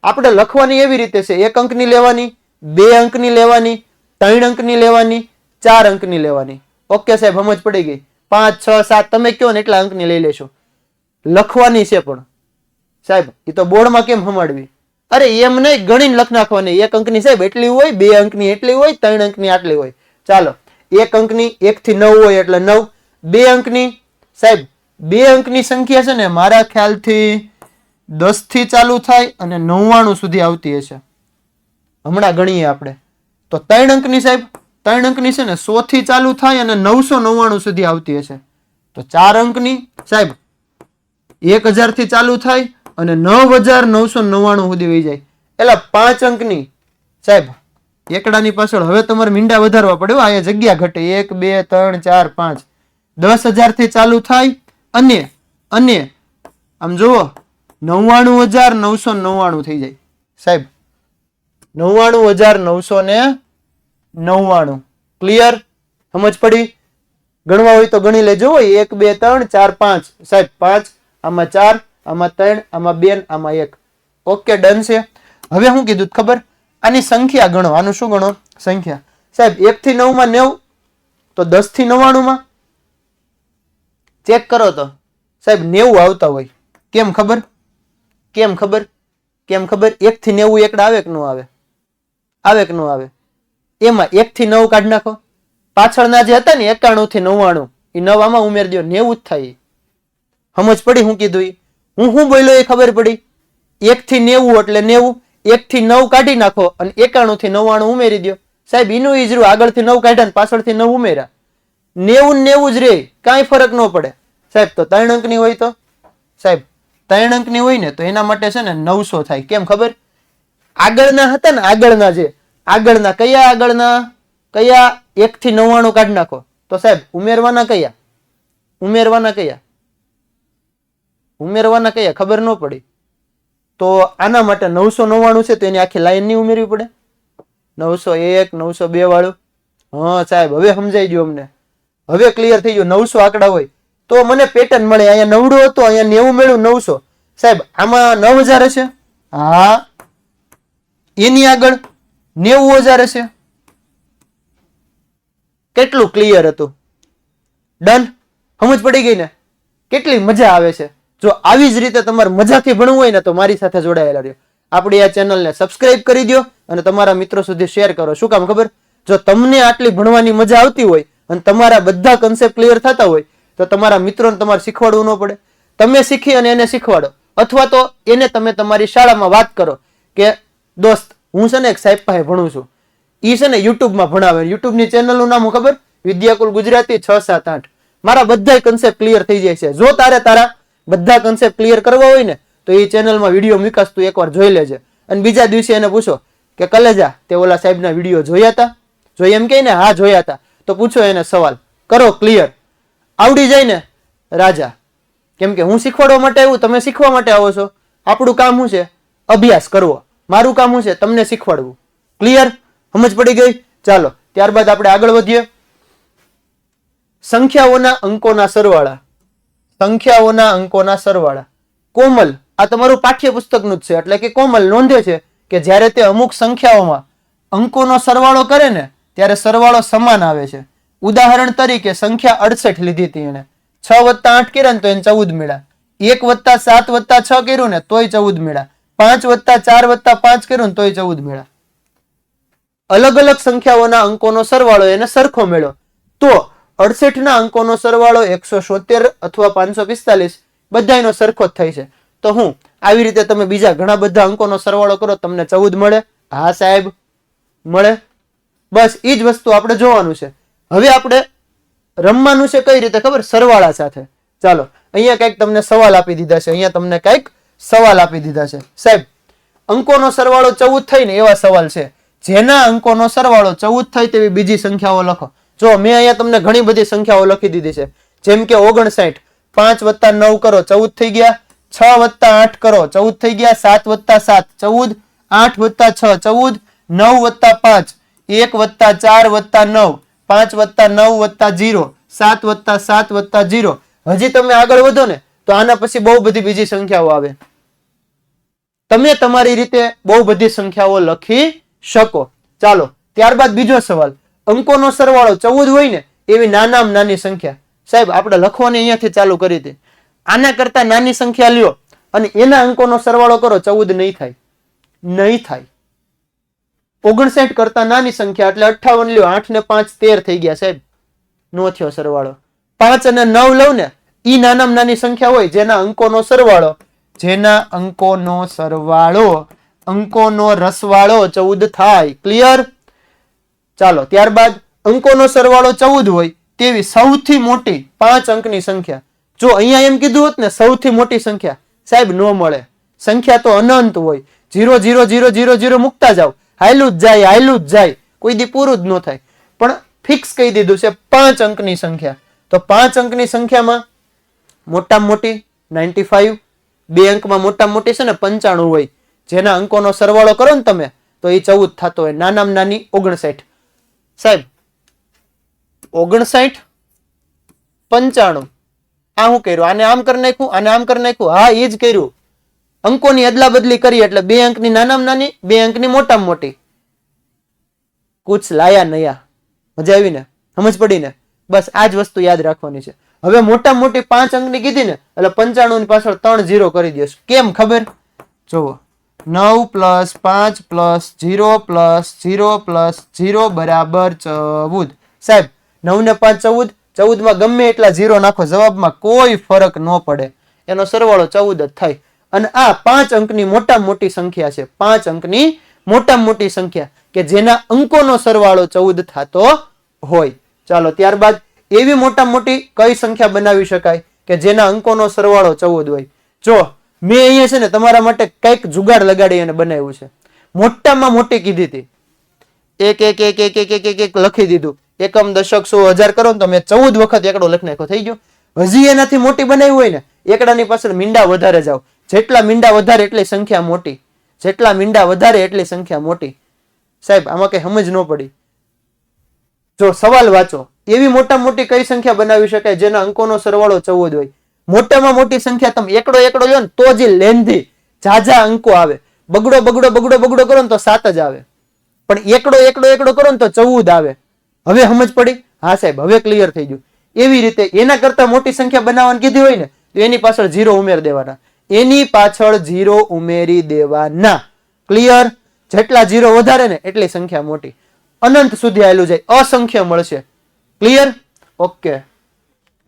S1: આપણે લખવાની એવી રીતે છે, 1 અંકની લેવાની, 2 અંકની લેવાની, 3 અંકની લેવાની, 4 અંકની લેવાની. ઓકે સાહેબ, સમજ પડી ગઈ. 5 6 7 તમે કયો ને એટલા અંકની લઈ લેશો. લખવાની છે પણ સાહેબ એ તો બોર્ડમાં કેમ હમાડવી? અરે એમ નહીં, ગણીને લખ નાખવાની. 1 અંકની સાહેબ એટલી હોય, 2 અંકની એટલી હોય, 3 અંકની આટલી હોય. ચાલો, 1 અંકની 1 થી 9 હોય એટલે 9. 2 અંકની સાહેબ 2 અંકની સંખ્યા છે ને મારા ખ્યાલથી 10 થી ચાલુ થાય અને 99 સુધી આવતી હશે. હમણાં ગણીએ આપણે. તો 3 અંકની સાહેબ 3 અંકની છે ને 100 થી ચાલુ થાય અને 999 સુધી આવતી હશે. તો 4 અંકની સાહેબ 1000 થી ચાલુ થાય અને 9999 સુધી વહી જાય. એટલે 5 અંકની સાહેબ એકડાની પાછળ હવે તમારે મીંડા વધારવા પડે. આ જગ્યા ઘટે. 1 2 3 4 5 10,000 થી ચાલુ થાય અને આમ જુઓ 99,999 થઈ જાય સાહેબ. 99,999. ક્લિયર? સમજ પડી? ગણવા હોય તો ગણી લેજો. 1 2 3 4 5 સાહેબ 5, આમાં 4, આમાં 3, આમાં 2, આમાં 1. ઓકે, ડન છે. હવે શું કીધું ખબર? આની સંખ્યા ગણો. આનું શું ગણો? સંખ્યા. સાહેબ 1 થી 9 માં 9, તો 10 થી 99 માં ચેક કરો તો સાહેબ 90 આવતા હોય. કેમ ખબર? 1 થી 90 એકડા આવે કે ન આવે? આવે કે ન આવે? એમાં 1 થી 9 કાઢી નાખો. પાછળના જે હતા ને 91 થી 99 એ 9 આમાં ઉમેરી દો, 90 જ થાય. સમજ પડી હું કીધું? હું બોલ્યો એ ખબર પડી? 1 થી 90 એટલે 90. 1 થી 9 કાઢી નાખો અને 91 થી 99 ઉમેરી દો. સાહેબ એનું ઈજરું આગળથી 9 કાઢ્યા પાછળથી 9 ઉમેર્યા. 90 જ રે, કાંઈ ફરક ન પડે સાહેબ. તો 3 અંકની હોય તો સાહેબ 3 અંકની હોય ને તો એના માટે છે ને 900 થાય. કેમ ખબર? આગળના હતા ને, આગળના કયા 1 થી 99 કાઢી નાખો તો સાહેબ ઉમેરવાના કયા ખબર ન પડી તો આના માટે 999 છે તો એની આખી લાઈન નહીં ઉમેરવી પડે? 901 902 વાળું. હા સાહેબ હવે સમજાઈ ગયું અમને, હવે ક્લિયર થઈ ગયું. 900 આંકડા હોય તો મને પેટર્ન મળે. અહીંયા 90 હતો, અહીંયા 90 મળ્યું, 900. સાહેબ આમાં 9000 હશે? હા. એની આગળ 90000 હશે. કેટલું ક્લિયર હતું? ડન. સમજ પડી ગઈ ને? કેટલી મજા આવે છે. જો આવી જ રીતે તમારે મજાથી ભણવું હોય ને તો મારી સાથે જોડાયેલા રહ્યો. આપણી આ ચેનલને સબસ્ક્રાઇબ કરી દો અને તમારા મિત્રો સુધી શેર કરો. શું કામ ખબર? જો તમને આટલી ભણવાની મજા આવતી હોય અને તમારા બધા કન્સેપ્ટ ક્લિયર થતા હોય તો તમારા મિત્રોને તમારે શીખવાડવું ન પડે. તમે શીખી અને એને શીખવાડો, અથવા તો એને તમે તમારી શાળામાં વાત કરો કે દોસ્ત હું છે ને એક સાહેબ પાસે ભણું છું, ઈ છે ને યુટ્યુબમાં ભણાવે. યુટ્યુબની ચેનલનું નામ ખબર? વિદ્યાકુલ ગુજરાતી 678. મારા બધા કન્સેપ્ટ ક્લિયર થઈ જાય છે. જો તારા બધા કન્સેપ્ટ ક્લિયર કરવા હોય ને તો એ ચેનલમાં વિડીયો મૂકાશ, તું એકવાર જોઈ લેજે. અને બીજા દિવસે એને પૂછો કે કલેજા તે ઓલા સાહેબના વિડીયો જોયા હતા? જો એમ કહે ને હા જોયા હતા તો પૂછો એને સવાલ, કરો ક્લિયર. આવડી જાય ને રાજા. કેમ કે હું શીખવાડવા માટે આવ્યું, તમે શીખવા માટે આવો છો. આપણું કામ શું છે? અભ્યાસ કરવો. મારું કામ શું છે? તમને શીખવાડવું. ક્લિયર? સમજ પડી ગઈ? ચાલો ત્યારબાદ આપણે આગળ વધીએ. સંખ્યાઓના અંકોના સરવાળા. કોમલ, આ તમારું પાઠ્યપુસ્તકનું જ છે એટલે કે કોમલ નોંધે છે કે જ્યારે તે અમુક સંખ્યાઓમાં અંકોનો સરવાળો કરે ને ત્યારે સરવાળો સમાન આવે છે. ઉદાહરણ તરીકે સંખ્યા 68 લીધી હતી એને, 6 + 8 કર્યા ને તો એને 14 મળ્યા. 1 + 7 + 6 કર્યું ને તોય 14 મળ્યા. 5 + 4 + 5 કર્યું ને તોય 14 મળ્યા. અલગ અલગ સંખ્યાઓના અંકોનો સરવાળો એને સરખો મળ્યો તો 68 ના અંકોનો સરવાળો 176 અથવા 545 બધાયનો સરખો જ થાય છે. તો હું આવી રીતે તમે બીજા ઘણા બધા અંકોનો સરવાળો કરો તમને 14 મળે? હા સાહેબ મળે. બસ ઈ જ વસ્તુ આપણે જોવાનું છે. હવે આપણે રમવાનું છે કઈ રીતે ખબર? સરવાળા સાથે. ચાલો અહીંયા કઈક તમને સવાલ આપી દીધા છે. સાહેબ અંકોનો સરવાળો 14 થાય ને એવા સવાલ છે. જેના અંકોનો સરવાળો 14 થાય તેવી બીજી સંખ્યાઓ લખો. જો મેં અહીંયા તમને ઘણી બધી સંખ્યાઓ લખી દીધી છે. જેમ કે 59, 5 + 9 કરો 14 થઈ ગયા, 6 + 8 કરો 14 થઈ ગયા, 7 + 7 14, 8 + 6 14, 9 + 5 1 + 4 + 9 5 + 9 + 0 7 + 7 + 0. હજી તમે આગળ વધો ને તો આના પછી બહુ બધી બીજી સંખ્યાઓ આવે. તમે તમારી રીતે બહુ બધી સંખ્યાઓ લખી શકો. ચાલો ત્યારબાદ બીજો સવાલ. અંકોનો સરવાળો 14 હોય ને એવી નાનામાં નાની સંખ્યા. સાહેબ આપણે લખવાની અહીંયાથી ચાલુ કરી હતી. આના કરતા નાની સંખ્યા લ્યો અને એના અંકોનો સરવાળો કરો, 14 નહીં થાય. 59 કરતા નાની સંખ્યા એટલે 58 લ્યો, 8 ને 5 13 થઈ ગયા સાહેબ, નો થયો સરવાળો. 5 અને 9 લઉં ને ઈ નાનામાં નાની સંખ્યા હોય જેના અંકોનો રસવાળો 14 થાય. ક્લિયર? ચાલો ત્યારબાદ અંકોનો સરવાળો 14 હોય તેવી સૌથી મોટી 5 અંકની સંખ્યા. જો અહીંયા એમ કીધું હોત ને સૌથી મોટી સંખ્યા, સાહેબ નો મળે. સંખ્યા તો અનંત હોય. 0 0 0 0 0 મૂકતા જાવ, હાયલું જ જાય, કોઈ દી પૂરું જ ન થાય. પણ ફિક્સ કહી દીધું છે 5 અંકની સંખ્યા. તો 5 અંકની સંખ્યામાં મોટામાં મોટી 95, 2 અંકમાં મોટામાં મોટી છે ને 95 હોય. જેના અંકોનો સરવાળો કરો ને તમે તો એ 14 થતો હોય. નાનામાં નાની 59. સાહેબ 59 95 આ શું કર્યું? આને આમ કરી નાખ્યું, આને આમ કરી નાખ્યું. હા એ જ કર્યું. અંકોની અદલા બદલી કરી એટલે 2 અંકની નાનામાં નાની, 2 અંકની મોટામાં મોટી. કુછ લાયા નયા. મજા આવી ને? સમજ પડી ને? બસ આ જ વસ્તુ યાદ રાખવાની છે. હવે મોટામાં મોટી 5 અંકની કીધી ને એટલે 95 ની પાછળ 3 0 કરી દઈશું. કેમ ખબર? જોવો 9 + 5 + 0 + 0 + 0 બરાબર 14. સાહેબ 9 ને 5 14, 14 માં ગમે એટલા 0 નાખો જવાબમાં કોઈ ફરક ન પડે. એનો સરવાળો 14 જ થાય. અને આ 5 અંકની મોટામાં મોટી સંખ્યા છે. 5 અંકની મોટામાં મોટી સંખ્યા કે જેના અંકોનો સરવાળો 14 થતો હોય. ચાલો ત્યારબાદ એવી મોટામાં મોટી કઈ સંખ્યા બનાવી શકાય કે જેના અંકોનો સરવાળો 14 હોય? જો મેં અહીંયા છે ને તમારા માટે કઈક જુગાડ લગાડી અને બનાવ્યું છે. મોટામાં મોટી કીધી હતી, એક એક એક એક એક એક એક એક લખી દીધું. એકમ દશક 100 1000 કરો ને તો મેં 14 વખત એકડો લખી નાખ્યો, થઈ ગયો. હજી એનાથી મોટી બનાવી હોય ને, એકડાની પાછળ મીંડા વધારે જાવ. જેટલા મીંડા વધારે એટલી સંખ્યા મોટી, જેટલા મીંડા વધારે એટલી સંખ્યા મોટી. સાહેબ આમાં કઈ સમજ ન પડી. જો સવાલ વાંચો, એવી મોટા મોટી કઈ સંખ્યા બનાવી શકાય જેના અંકોનો સરવાળો 14 હોય? મોટામાં મોટી સંખ્યા તમે એકડો એકડો લો ને તો જે લેન્ધી ઝાઝા અંકો આવે. બગડો બગડો બગડો બગડો કરો ને તો 7 જ આવે, પણ એકડો એકડો એકડો કરો ને તો 14 આવે. હવે સમજ પડી? હા સાહેબ, હવે ક્લિયર થઈ ગયું. એવી રીતે એના કરતા મોટી સંખ્યા બનાવવાની કીધી હોય ને તો એની પાછળ 0 ઉમેરી દેવાના, એની પાછળ 0 ઉમેરી દેવાના. ક્લિયર? જેટલા 0 વધારે ને એટલી સંખ્યા મોટી. અનંત સુધી આવેલું જાય, અસંખ્ય મળશે. ક્લિયર? ઓકે,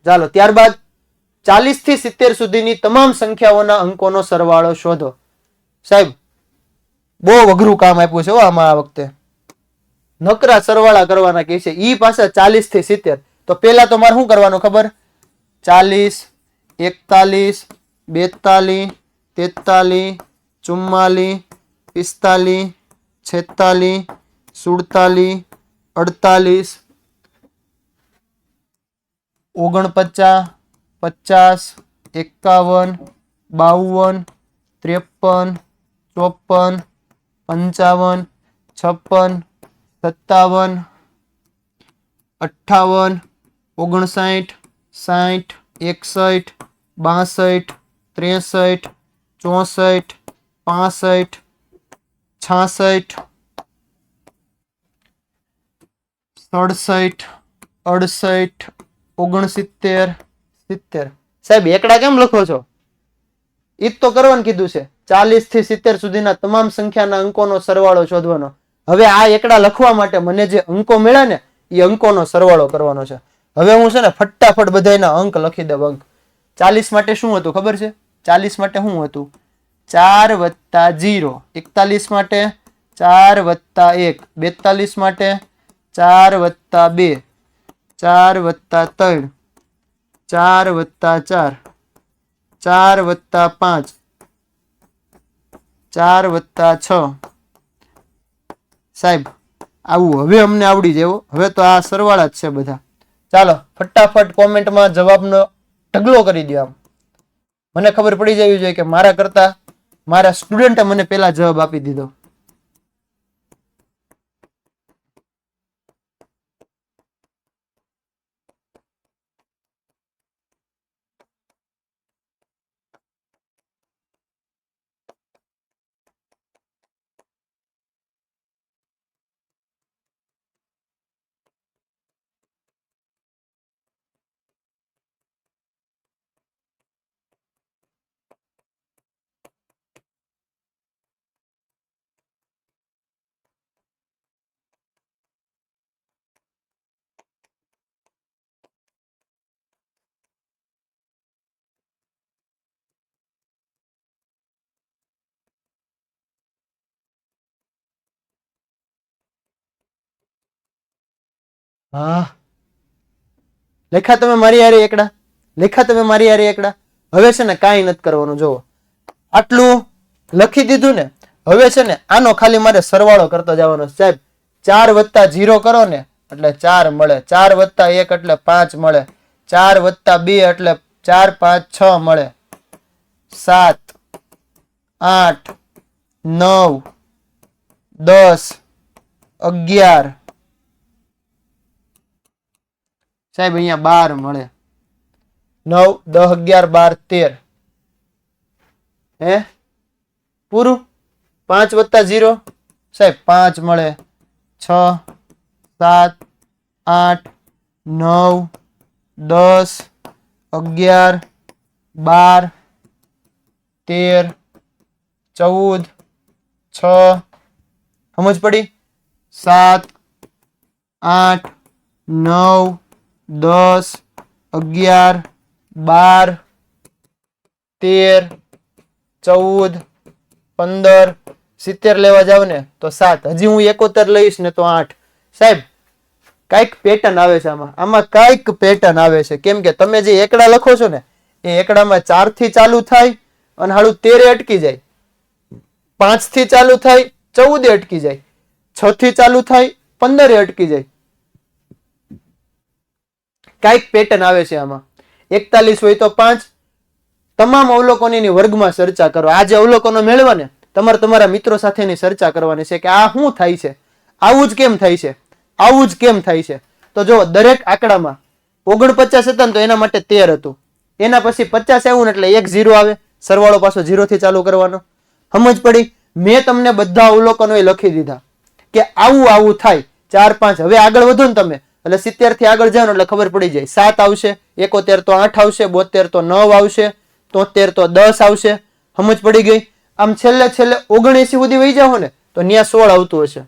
S1: ચાલો ત્યારબાદ 40 થી 70 સુધીની તમામ સંખ્યાઓના અંકોનો સરવાળો શોધો. સાહેબ બહુ અઘરું કામ આપ્યું છે આમાં આ વખતે. નકરા સરવાળા કરવાના કે છે. ઈ પાછા 40 થી 70. તો પેલા તો મારે શું કરવાનું ખબર? 40, 41, 42, 43, 44, 45, 46, 47, 48, 49, 50, 51, 52, 53, 54, 55, 56, 57, 58, 59, 60, 61, 62, 63, 64, 65, 66, 67, 68, 69, 70. સાહેબ એકડા કેમ લખો છો? ઈ તો કરવાનું કીધું છે. 40 થી 70 સુધીના તમામ સંખ્યાના અંકોનો સરવાળો શોધવાનો. હવે આ એકડા લખવા માટે મને જે અંકો મળ્યા ને એ અંકોનો સરવાળો કરવાનો છે. હવે હું છે ને ફટાફટ બધાયના અંક લખી દઉં. અંક 40 માટે શું હતું ખબર છે? 40 માટે શું હતું? 4 + 0. 41 માટે 4 + 1. 42 માટે 4 + 2. 4 + 3. 4 + 4. 4 + 5. 4 + 6. સાહેબ આવું હવે અમને આવડી જાય. હવે તો આ સરવાળા જ છે બધા. ચાલો ફટાફટ કોમેન્ટમાં જવાબનો ઢગલો કરી દો. આમ મને ખબર પડી જવી જોઈએ કે મારા કરતા મારા સ્ટુડન્ટે મને પેલા જવાબ આપી દીધો. હા લેખા તમે મારી હારે એકડા. લેખા તમે મારી હારે એકડા. હવે છે ને કાંઈ નથી કરવાનું. જોવો આટલું લખી દીધું ને. હવે છે ને આનો ખાલી મારે સરવાળો કરતો જવાનો. સાહેબ 4 + 0 કરો ને એટલે 4 મળે. 4 + 1 એટલે 5 મળે. 4 + 2 એટલે 4 5 6 મળે. 7 8 9 10 11. સાહેબ અહીંયા 12 મળે. 9 10 11 12 13. હે પૂરું. 5 + 0 સાહેબ 5 મળે. 6 7 8 9 10 11 12 13 14 6. સમજ પડી? 7 8 9 10 11 12 13 14 15 70 લેવા જાવ ને તો 7. હજી હું 71 લઈશ ને તો 8. સાહેબ કઈક પેટર્ન આવે છે આમાં કઈક પેટર્ન આવે છે. કેમ કે તમે જે એકડા લખો છો ને એ એકડામાં 4 થી ચાલુ થાય અને હાળું 13 અટકી જાય, 5 થી ચાલુ થાય 14 અટકી જાય, 6 થી ચાલુ થાય 15 અટકી જાય. કઈક પેટર્ન આવે છે આમાં. 41 હોય તો 5. તમામ અવલોકનોની વર્ગમાં ચર્ચા કરો. આ જે અવલોકનો મેળવે ને તમારે તમારા મિત્રો સાથેની ચર્ચા કરવાની છે કે આ શું થાય છે, આવું જ કેમ થાય છે, આવું જ કેમ થાય છે. તો જો દરેક આંકડામાં 49 હતા ને તો એના માટે 13 હતું, એના પછી 50 આવ્યું ને એટલે 1 0 આવે, સરવાળો પાછો 0 થી ચાલુ કરવાનો. સમજ પડી? મેં તમને બધા અવલોકનો લખી દીધા કે આવું આવું થાય. 4 5 હવે આગળ વધો ને તમે એટલે 70 થી આગળ જાઓ એટલે ખબર પડી જાય. 7 આવશે, 71 તો 8 આવશે, 72 તો 9 આવશે, 73 તો 10 આવશે. સમજ પડી ગઈ? આમ છેલ્લે 79 સુધી વહી જાઓ ને તો ન્યા 16 આવતું હશે.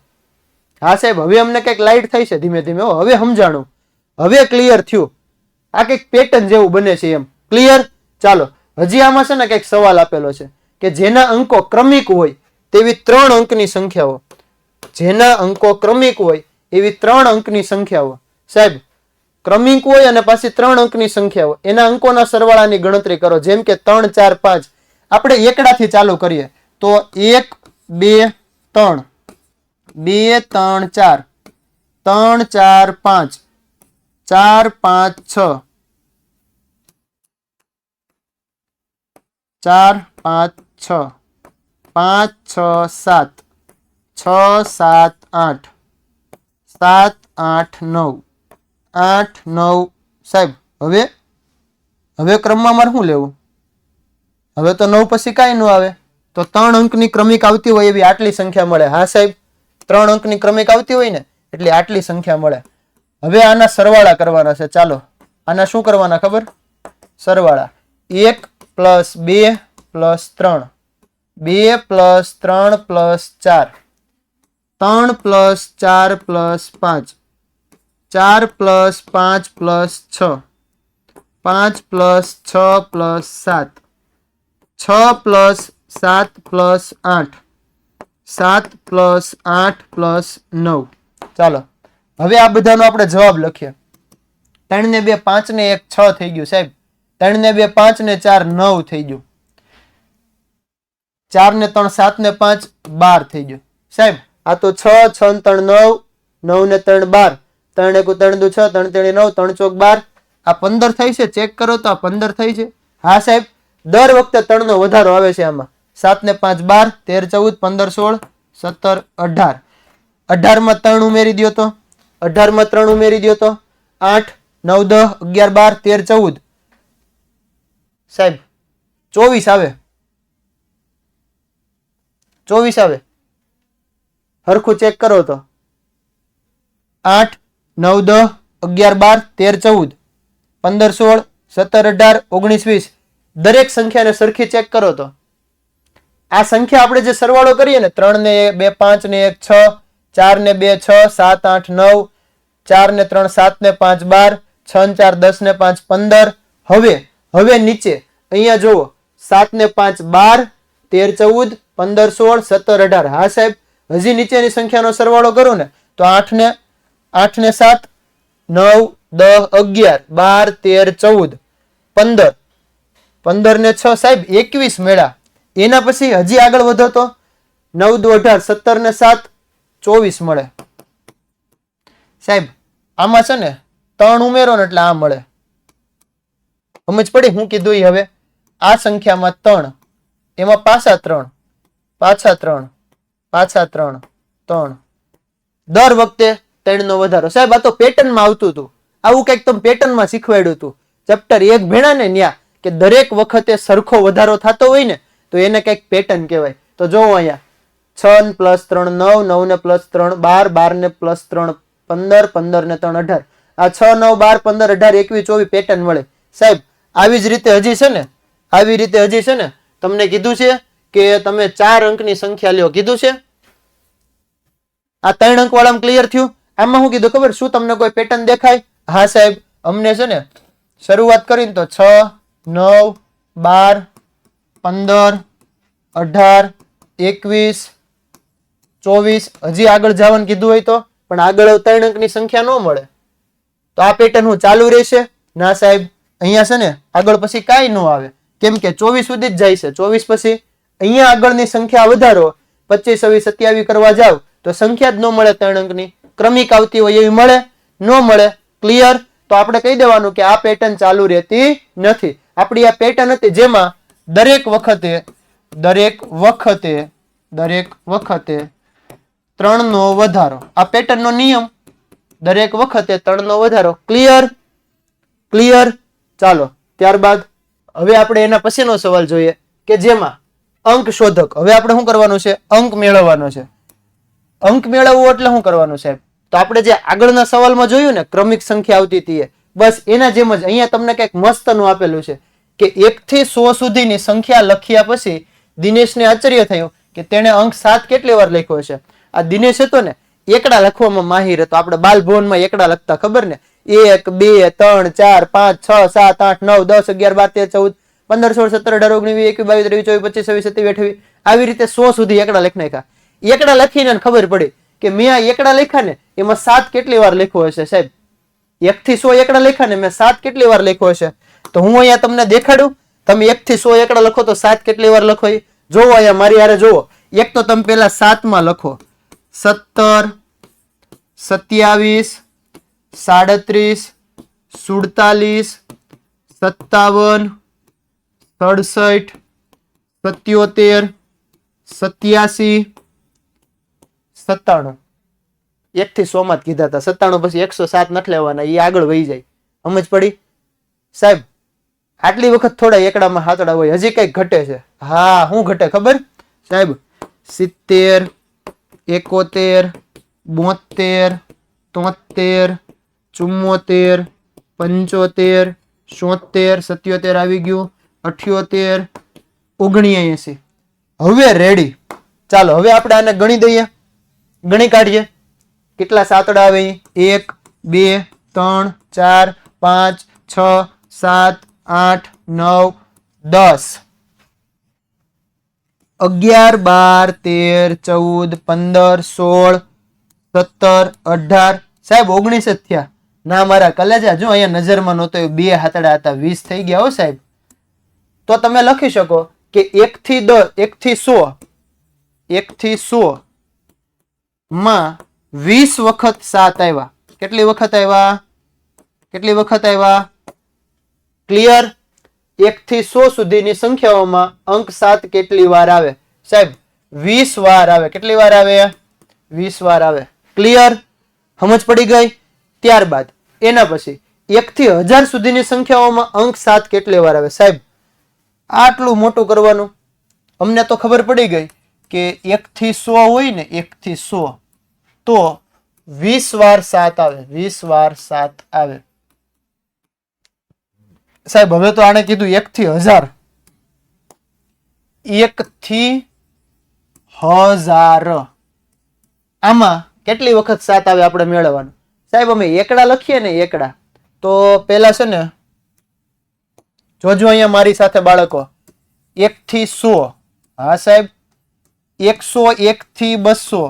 S1: હા સાહેબ, હવે અમને કઈક લાઈટ થઈ છે ધીમે ધીમે. હવે સમજાણું, હવે ક્લિયર થયું. આ કઈક પેટર્ન જેવું બને છે એમ. ક્લિયર? ચાલો, હજી આમાં છે ને કઈક સવાલ આપેલો છે કે જેના અંકો ક્રમિક હોય તેવી 3 અંકની સંખ્યાઓ, જેના અંકો ક્રમિક હોય એવી 3 અંકની સંખ્યાઓ. સાહેબ, ક્રમિક હોય અને પાછી 3 અંકની સંખ્યાઓ, એના અંકોના સરવાળાની ગણતરી કરો. જેમ કે 3 4 5. આપણે એકડાથી ચાલુ કરીએ તો 1 2 3, 2 3 4, 3 4 5, 4 5 6, 4 5 6, 5 6 7, 6 7 8, 7 8 9, 8 9. સાહેબ, હવે ક્રમમાં મારે શું લેવું? હવે તો 9 પછી કાંઈ ન આવે. તો 3 અંકની ક્રમિક આવતી હોય એવી આટલી સંખ્યા મળે. હા સાહેબ, 3 અંકની ક્રમિક આવતી હોય ને એટલે આટલી સંખ્યા મળે. હવે આના સરવાળા કરવાના છે. ચાલો, આના શું કરવાના ખબર? સરવાળા. 1 + 2 + 3, 2 + 3 + 4, 3 + 4 + 5, 4 + 5 + 6, 5 + 6 + 7, 6 + 7 + 8, 7 + 8 + 9. ચાલો, હવે આ બધાનો આપણે જવાબ લખીએ. 3 ને 2 5 ને 1 6 થઈ ગયું સાહેબ. 3 ને 2 5 ને 4 9 થઈ ગયું. 4 ને 3 7 ને 5 12 થઈ ગયું. સાહેબ, આ તો 6 6 ને 3 9, 9 ને 3 12, 3 1 3 2 6, 3 3 9, 3 4 12. આ 15 થઈ છે. ચેક કરો તો આ 15 થઈ છે. હા સાહેબ, દર વખતે 3 નો વધારો આવે છે આમાં. 7 ને 5 12, 13 14 15 16 17 18. 18 માં 3 ઉમેરી દો તો 18 માં 3 ઉમેરી દો તો 8 9 10 11 12 13 14. સાહેબ, 24 આવે. 24 આવે. હરખું ચેક કરો તો 8 9 10 11 12 13 14 15 16 17 18 19 20. દરેક સંખ્યાને સરખી ચેક કરો તો આ સંખ્યા આપણે જે સરવાળો કરીએ ને 3 ને 2 5 ને 1 6, 4 ને 2 6, 7 8 9, 4 ને 3 7 ને 5 12, 6 ને 4 10 ને 5 15. હવે નીચે અહીંયા જુઓ 7 ને 5 12, 13 14 15 16 17 18. હા સાહેબ, હજી નીચેની સંખ્યાનો સરવાળો કરો ને તો 8 ને 7 9 10 11 12 13 14 15, 15 ને 6 સાહેબ 21 મેળા. એના પછી હજી આગળ વધો તો 9 2 18, 17 ને 7 24 મળે. સાહેબ, આમાં છે ને 3 ઉમેરો ને એટલે આ મળે. સમજ પડી હું કીધું એ? હવે આ સંખ્યામાં 3, એમાં પાછા 3, પાછા 3, પાછા 3 3. દર વખતે 3 નો વધારો. સાહેબ, આ તો પેટર્નમાં આવતું હતું. આવું કંઈક તમે પેટર્નમાં શીખવાડ્યું હતું. ચેપ્ટર 1 ભેણા ને ન્યા કે દરેક વખતે સરખો વધારો થતો હોય ને તો એને કંઈક પેટર્ન કહેવાય. તો જોવો અહીંયા 6 + 3 9, 9 ને +3 12, 12 ને +3 15, 15 ને 3 18. આ 6 9 12 15 18 21 24 પેટર્ન મળે. સાહેબ, આવી જ રીતે હજી છે ને, આવી રીતે હજી છે ને તમને કીધું છે કે તમે 4 અંકની સંખ્યા લ્યો. કીધું છે આ 3 અંક વાળામાં ક્લિયર થયું. આમાં શું કીધું ખબર? શું તમને કોઈ પેટર્ન દેખાય? હા સાહેબ, અમને છે ને શરૂઆત કરીને તો 6 9 12 15 18 21 24 હજી આગળ જવાનું કીધું હોય તો, પણ આગળ 3 અંકની સંખ્યા ન મળે તો આ પેટર્ન હું ચાલુ રહેશે? ના સાહેબ, અહીંયા છે ને આગળ પછી કાંઈ ન આવે. કેમ કે 24 સુધી જ જાય છે. 24 પછી અહીંયા આગળની સંખ્યા વધારો, 25, 26, 27 કરવા જાવ તો સંખ્યા જ ન મળે 3 અંકની. ક્રમિક આવતી હોય એવી મળે? ન મળે. ક્લિયર? તો આપણે કહી દેવાનું કે આ પેટર્ન ચાલુ રહેતી નથી. આપણી આ પેટર્ન હતી જેમાં દરેક વખતે 3 નો વધારો. આ પેટર્ન નો નિયમ, દરેક વખતે 3 નો વધારો. ક્લિયર? ચાલો ત્યારબાદ હવે આપણે એના પછીનો સવાલ જોઈએ કે જેમાં અંક શોધક. હવે આપણે શું કરવાનું છે? અંક મેળવવાનો છે. અંક મેળવવો એટલે શું કરવાનું સાહેબ? તો આપણે જે આગળના સવાલમાં જોયું ને ક્રમિક સંખ્યા આવતી હતી, બસ એના જેમ જ અહીંયા તમને કંઈક મસ્તનું આપેલું છે કે 1 થી 100 સુધીની સંખ્યા લખ્યા પછી દિનેશને આશ્ચર્ય થયું કે તેણે અંક 7 કેટલી વાર લખ્યો છે. આ દિનેશ હતો ને એકડા લખવામાં માહિર હતો. આપણે બાલભવનમાં એકડા લખતા, ખબર ને? 1, 2, 3, 4, 5, 6, 7, 8, 9, 10, 11, 12, 13, 14, 15, 16, 17, 18, 19, 20, 21, 22, 23, 24, 25, 27, 28 આવી રીતે 100 સુધી એકડા લખી નાખ્યા. એકડા લખીને ખબર પડી કે મેં આ એકડા લખ્યા ને એમાં 7 કેટલી વાર લખ્યો હશે સાહેબ? 1 થી 100 એકડા લખ્યા ને મેં 7 કેટલી વાર લખ્યો હશે? તો હું અહીંયા તમને દેખાડું. તમે 1 થી 100 એકડા લખો તો 7 કેટલી વાર લખો એ જોવો. અહીંયા મારી હારે જોવો. એક તો તમે પેલા 7 માં લખો 17, 27, 37, 47, 57, 67, 77, 87, 97. 1 થી 100 માં જ કીધા હતા. 97 પછી 107 નથી લેવાના, એ આગળ વહી જાય. સમજ પડી સાહેબ? આટલી વખત થોડા એકડામાં હાથડા હોય, હજી કઈક ઘટે છે. હા, શું ઘટે ખબર સાહેબ? 70, 71, 72, 73, 74, 75, 76, 77 આવી ગયું, 78, 79. હવે રેડી. ચાલો હવે આપણે આને ગણી દઈએ, ગણી કાઢીએ. કેટલા સાતડા આવે? 1, 2, 3, 4, 5, 6, 7, 8, 9, 10, 11, 12, 13, 14, 15, 16, 17, 18. સાહેબ 19 જ થયા. ના મારા કલેજા, જો અહીંયા નજરમાં નહોતો, 2 હાથડા હતા, 20 થઈ ગયા હો સાહેબ. તો તમે લખી શકો કે 1 થી 100 માં 20 વખત 7 આવ્યા. કેટલી વખત આવ્યા? ક્લિયર? 1 થી 100 સુધીની સંખ્યાઓમાં અંક 7 કેટલી વાર આવે સાહેબ? 20 વાર આવે. કેટલી વાર આવે? 20 વાર આવે. ક્લિયર? સમજ પડી ગઈ? ત્યારબાદ એના પછી 1 થી 1000 સુધીની સંખ્યાઓમાં અંક 7 કેટલી વાર આવે સાહેબ? આટલું મોટું કરવાનું. અમને તો ખબર પડી ગઈ કે 1 થી 100 હોય ને, 1 થી 100 તો 20 વાર 7 આવે. 20 વાર 7 આવે સાહેબ. હવે તો આને કીધું 1 થી 1000. 1 થી 1000 આમાં કેટલી વખત 7 આવે આપણે મેળવવાનું સાહેબ. અમે એકડા લખીએ ને, એકડા તો પેલા છે ને, જોજો અહીંયા મારી સાથે બાળકો. 1 થી 100. હા સાહેબ. 101 થી 200,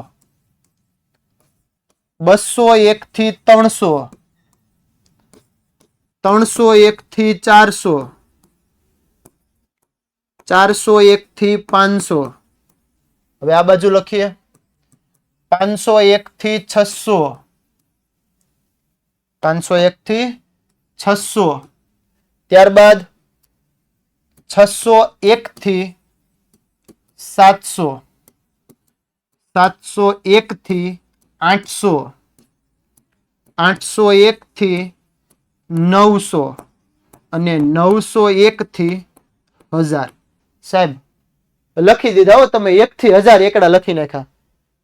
S1: 201 થી 300, 301 થી 400, 401 થી 500. હવે આ બાજુ લખીએ 501 થી 600, 501 થી 600. ત્યારબાદ 601 થી 700, 701 થી 800, 801 થી 900 અને 901 થી 1000. સાહેબ લખી દીધા હો તમે. 1 થી 1000 એકડા લખી નાખ્યા.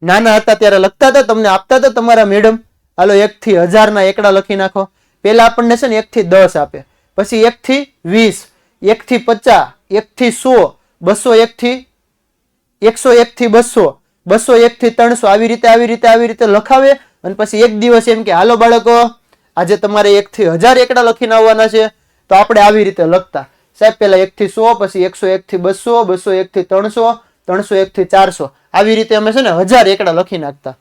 S1: નાના હતા ત્યારે લખતા હતા, તમને આપતા હતા તમારા મેડમ, હાલો 1 થી 1000 ના એકડા લખી નાખો. પેલા આપણને છે ને 1 થી 10 આપે, પછી 1 થી 20, 1 થી 50, 1 થી 100, 201 થી 101 થી 200, 201 થી 300 આવી રીતે લખાવે. અને પછી એક દિવસ એમ કે હાલો બાળકો આજે તમારે 1 થી 1000 એકડા લખીને આવવાના છે. તો આપણે આવી રીતે લખતા સાહેબ. પેલા 1 થી 100, પછી 101 થી 200, 201 થી 300, 301 થી 400 આવી રીતે અમે છે ને 1000 એકડા લખી નાખતા.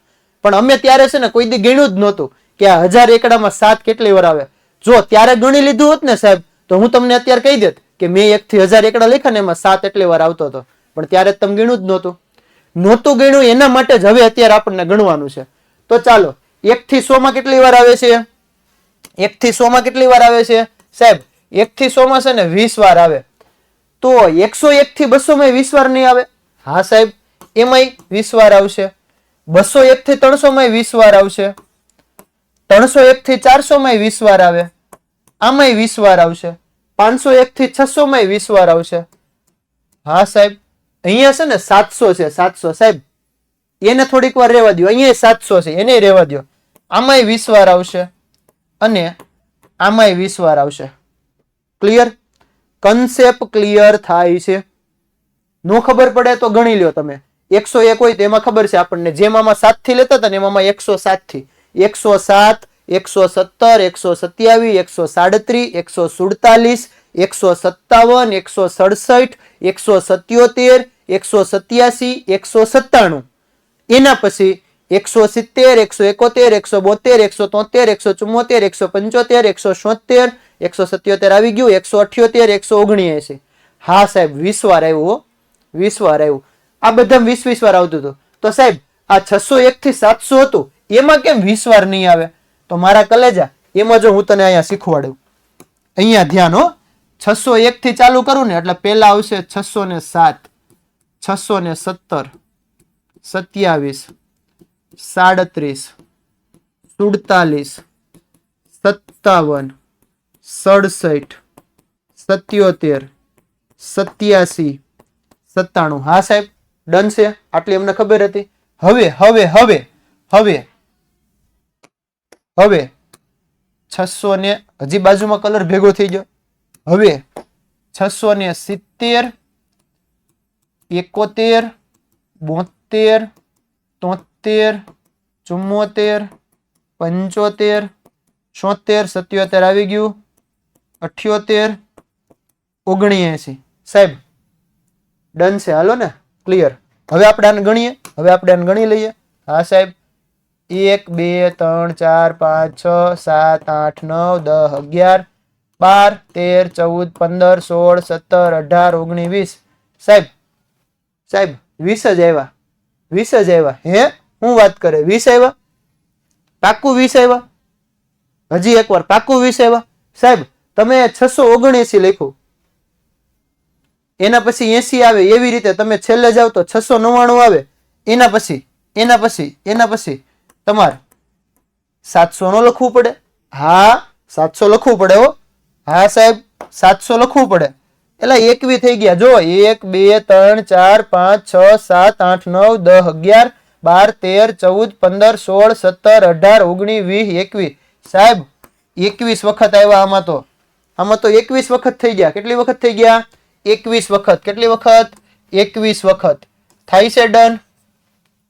S1: પણ અમે ત્યારે છે ને કોઈ દી ગણ્યું જ નહોતું કે આ 1000 એકડામાં 7 કેટલી વાર આવે. જો ત્યારે ગણી લીધું હોત ને સાહેબ તો હું તમને અત્યારે કહી દેત કે મેં 1 થી 1000 એકડા લખ્યા ને એમાં 7 એટલી વાર આવતો હતો, પણ ત્યારે તમે ગણ્યું જ નહોતું ગણ્યું. એના માટે જ હવે અત્યારે આપણને ગણવાનું છે. તો ચાલો 1 થી 100 માં કેટલી વાર આવે છે? 1 થી 100 માં કેટલી વાર આવે છે સાહેબ? 1 થી 100 માં છે ને 20 વાર આવે. તો 101 થી 200 માં 20 વાર નહીં આવે? હા સાહેબ, એમાંય 20 વાર આવશે. 201 થી 300 માં 20 વાર આવશે. 301 થી 400 માં 20 વાર આવે. આમાંય 20 વાર આવશે. 501 થી 600 માં 20 વાર આવશે. હા સાહેબ, અહીંયા છે ને 700 છે, 700 સાહેબ, એને થોડીક વાર રહેવા દો. અહીંયા 700 છે, એને રહેવા દો. આમાંય 20 વાર આવશે અને આમાંય 20 વાર આવશે. ક્લિયર? કન્સેપ્ટ ક્લિયર થાય છે? નો ખબર પડે તો ગણી લ્યો તમે. 101 હોય તો એમાં ખબર છે આપણને, જેમ આમાં 7 થી લેતા હતા ને એમાં 107 થી 107, 117, 127, 137, 147, 157, 167, 177, 197, એના પછી 170, 171, 172, 173, 174, 175, 177 આવી ગયું, 178, 179. હા સાહેબ, 20 વાર આવ્યું. 20 વાર આવ્યું. આ બધા 20 વાર આવતું હતું. તો સાહેબ આ 601 થી 700 હતું, એમાં કેમ 20 વાર નહીં આવે? તો મારા કલેજા, એમાં જો હું તને અહીંયા શીખવાડું, અહીંયા ધ્યાન હો. 601 થી ચાલુ કરું ને એટલે પહેલા આવશે 607, 617, 27, 37, 47, 57, 67, 77, 87, 97. હા સાહેબ, ડન છે. આટલી અમને ખબર હતી. હવે હવે હવે હવે હવે 600 ને હજી બાજુમાં કલર ભેગો થઈ ગયો. હવે 670, 71, 72, 73, 74, 75, 76, 77 આવી ગયું, 78, 79. સાહેબ ડન છે. હાલો ને, ક્લિયર. હવે આપણે આને ગણીએ. હવે આપણે આને ગણી લઈએ. હા સાહેબ, 1 2 3 4 5 6 7 8 9 10 11 12 13 14 15 16 17 18 19 20. સાહેબ સાહેબ 20 જ આવ્યા. 20 જ આવ્યા. હે, હું વાત કરે? 20 આવ્યા? પાક્કું 20 આવ્યા? હજી એકવાર પાક્કું 20 આવ્યા? સાહેબ તમે 679 લખ્યું, એના પછી 80 આવે, એવી રીતે તમે છેલ્લે જાવ તો 699 આવે. એના પછી તમારે 700 નો લખવું પડે. હા 700 લખવું પડે હો. હા સાહેબ 700 લખવું પડે. એટલે 21 થઈ ગયા. જો 1 2 3 4 5 6 7 8 9 10 11 12 13 14 15 16 17 18 19 20 21. સાહેબ 21 વખત આવ્યા. આમાં તો 21 વખત થઈ ગયા. કેટલી વખત થઈ ગયા? 21 વખત. કેટલી વખત? 21 વખત. થાય છે ડન?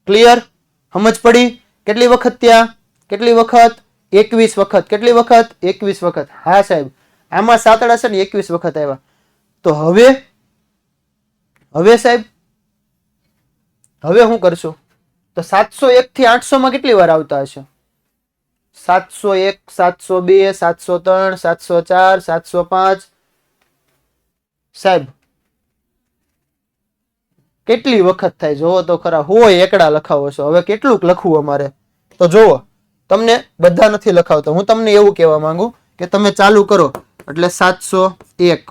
S1: ક્લિયર? સમજ પડી? કેટલી વખત ત્યાં? કેટલી વખત? 21 વખત. કેટલી વખત? 21 વખત. હા સાહેબ, આમાં સાતડા છે ને 21 વખત આવ્યા. તો હવે સાહેબ હવે શું કરશું? તો 701 થી 800 માં કેટલી વાર આવતા હશે? 701, 702, 703, 704, 705. સાહેબ કેટલી વખત થાય જોવો તો ખરા. હોય એકડા લખાવો છો. હવે કેટલુંક લખવું અમારે? તો જોવો, તમને બધા નથી લખાવતો. હું તમને એવું કહેવા માંગુ કે તમે ચાલુ કરો એટલે 701,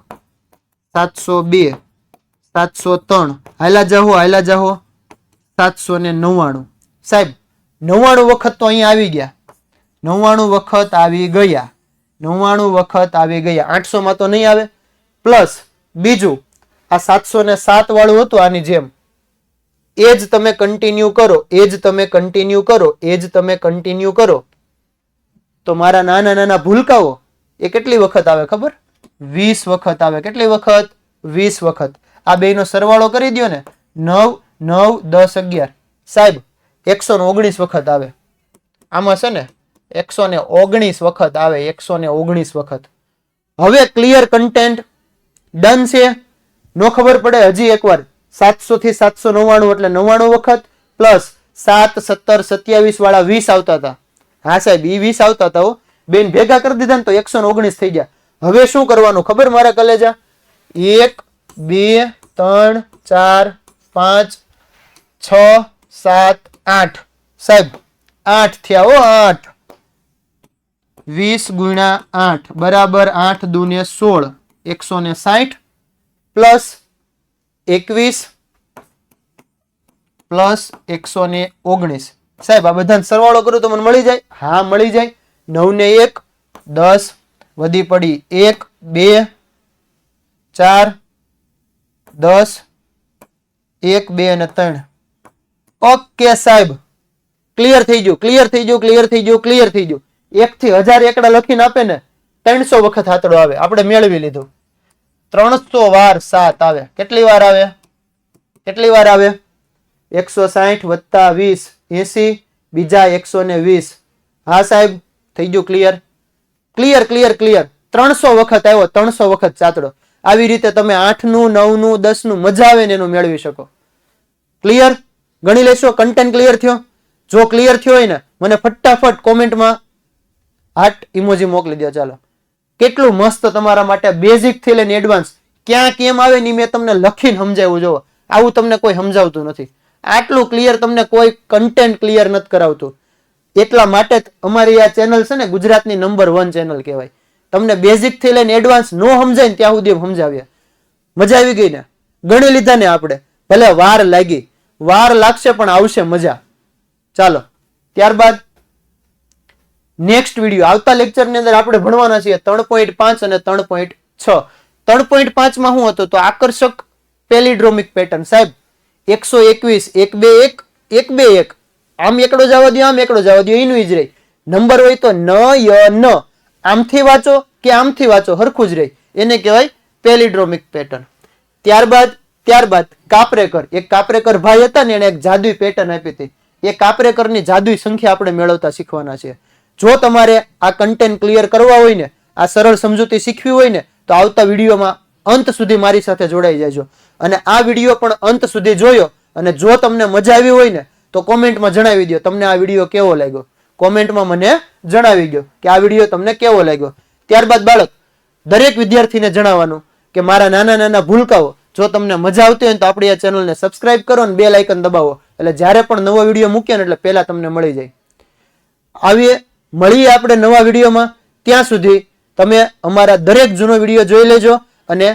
S1: 702, 703, હાલા જાહો 799. સાહેબ 99 વખત તો અહીંયા આવી ગયા. 99 વખત આવી ગયા. 99 વખત આવી ગયા. 800 માં તો નહીં આવે. પ્લસ બીજું આ 707 વાળું હતું આની જેમ, એ જ તમે કન્ટિન્યુ કરો. તો મારા નાના ભૂલકાઓ એ કેટલી વખત આવે ખબર? 20 વખત આવે. કેટલી વખત? 20 વખત. આ બેનો સરવાળો કરી દો ને, 9 9 10 11. સાહેબ 119 વખત આવે. આમાં છે ને 119 વખત આવે. 119 વખત. હવે ક્લિયર કન્ટેન્ટ? ડન છે? નો ખબર પડે? હજી એકવાર 700 થી 799 એટલે 99 વખત પ્લસ 7 17 27 વાળા 20 આવતા હતા. હા સાહેબ, એ 20 આવતા હતા. બેન ભેગા કરી દીધા ને તો 119 થઈ ગયા. હવે શું કરવાનું ખબર મારા કલેજા? 1 2 3 4 5 6 7 8 સાહેબ 8 થયા હો 8 20 ગુણ્યા 8 બરાબર 8 દુને 16 160 પ્લસ 21 પ્લસ 119 સાહેબ આ બધાનો સરવાળો કરું તો મને મળી જાય? હા મળી જાય. 9 ને 1 10 વધી પડી 1 2 4 10 1 2 અને 3. ઓકે સાહેબ ક્લિયર થઈ ગયું ક્લિયર થઈ ગયું ક્લિયર થઈ ગયું ક્લિયર થઈ ગયું. 1 થી 1000 એકડા લખીને આપે ને 300 વખત આંતડો આવે. આપણે મેળવી લીધું. 300 વાર 7 આવે. કેટલી વાર આવે? કેટલી વાર આવે? 160 વત્તા 20 80 બીજા 120. હા સાહેબ થઈ ગયું ક્લિયર ક્લિયર ક્લિયર ક્લિયર. 300 વખત આવ્યો 300 વખત ચાતડો. આવી રીતે તમે 8 નું 9 નું 10 નું મજા આવે ને એનું મેળવી શકો. ક્લિયર ગણી લેશો? કન્ટેન્ટ ક્લિયર થયો? જો ક્લિયર થયો હોય ને મને ફટાફટ કોમેન્ટમાં હાર્ટ ઇમોજી મોકલી દો. ચાલો કેટલું મસ્ત તમારા માટે બેઝિક થી લઈને એડવાન્સ ક્યાં કેમ આવે ને મેં તમને લખીને સમજાવ્યું. જોવો આવું તમને કોઈ સમજાવતું નથી. આટલું ક્લિયર તમને કોઈ કન્ટેન્ટ ક્લિયર નથી કરાવતું. એટલા માટે અમારી આ ચેનલ છે ને ગુજરાતની નંબર 1 ચેનલ કહેવાય. તમને બેઝિક થી લઈને એડવાન્સ નો સમજાય ને ત્યાં સુધી સમજાવ્યા. મજા આવી ગઈ ને? ગણી લીધા ને આપણે? ભલે વાર લાગી, વાર લાગશે પણ આવશે મજા. ચાલો ત્યારબાદ નેક્સ્ટ વિડીયો આવતા લેક્ચર ની અંદર આપણે ભણવાના છીએ 3.5 અને 3.6. 3.5 માં શું હતું? તો આકર્ષક પેલિડ્રોમિક પેટર્ન. સાહેબ 121 121 121 આમ એકડો જવા દો આમ એકડો જવા દો એનું જ રહી. નંબર હોય તો ન ય ન આમથી વાંચો કે આમથી વાંચો હરખું જ રહી. એને કહેવાય પેલિડ્રોમિક પેટર્ન. ત્યારબાદ કાપરેકર. એક કાપરેકર ભાઈ હતા ને એને એક જાદુઈ પેટર્ન આપી હતી. એ કાપરેકરની જાદુઈ સંખ્યા આપણે મેળવતા શીખવાના છે. જો તમારે આ કન્ટેન્ટ ક્લિયર કરવા હોય ને, આ સરળ સમજૂતી શીખવી હોય ને, તો આવતા વિડીયોમાં અંત સુધી મારી સાથે જોડાઈ જાજો. અને આ વિડીયો પણ અંત સુધી જોયો અને જો તમને મજા આવી હોય ને તો કોમેન્ટમાં જણાવી દો તમને આ વિડીયો કેવો લાગ્યો. કોમેન્ટમાં મને જણાવી દો કે આ વિડીયો તમને કેવો લાગ્યો. ત્યારબાદ બાળક દરેક વિદ્યાર્થીને જણાવવાનું કે મારા નાના નાના ભૂલકાઓ જો તમને મજા આવતી હોય ને તો આપણી આ ચેનલને સબસ્ક્રાઇબ કરો અને બેલ આઇકન દબાવો. એટલે જ્યારે પણ નવો વિડીયો મૂકીએ ને એટલે પહેલા તમને મળી જાય. મળીએ આપણે નવા વિડીયોમાં. ત્યાં સુધી તમે અમારા દરેક જૂનો વિડીયો જોઈ લેજો અને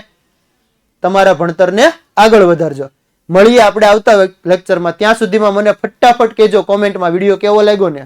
S1: તમારા ભણતરને આગળ વધારજો. મળીએ આપણે આવતા લેક્ચરમાં. ત્યાં સુધીમાં મને ફટાફટ કહેજો કોમેન્ટમાં વિડીયો કેવો લાગ્યો ને.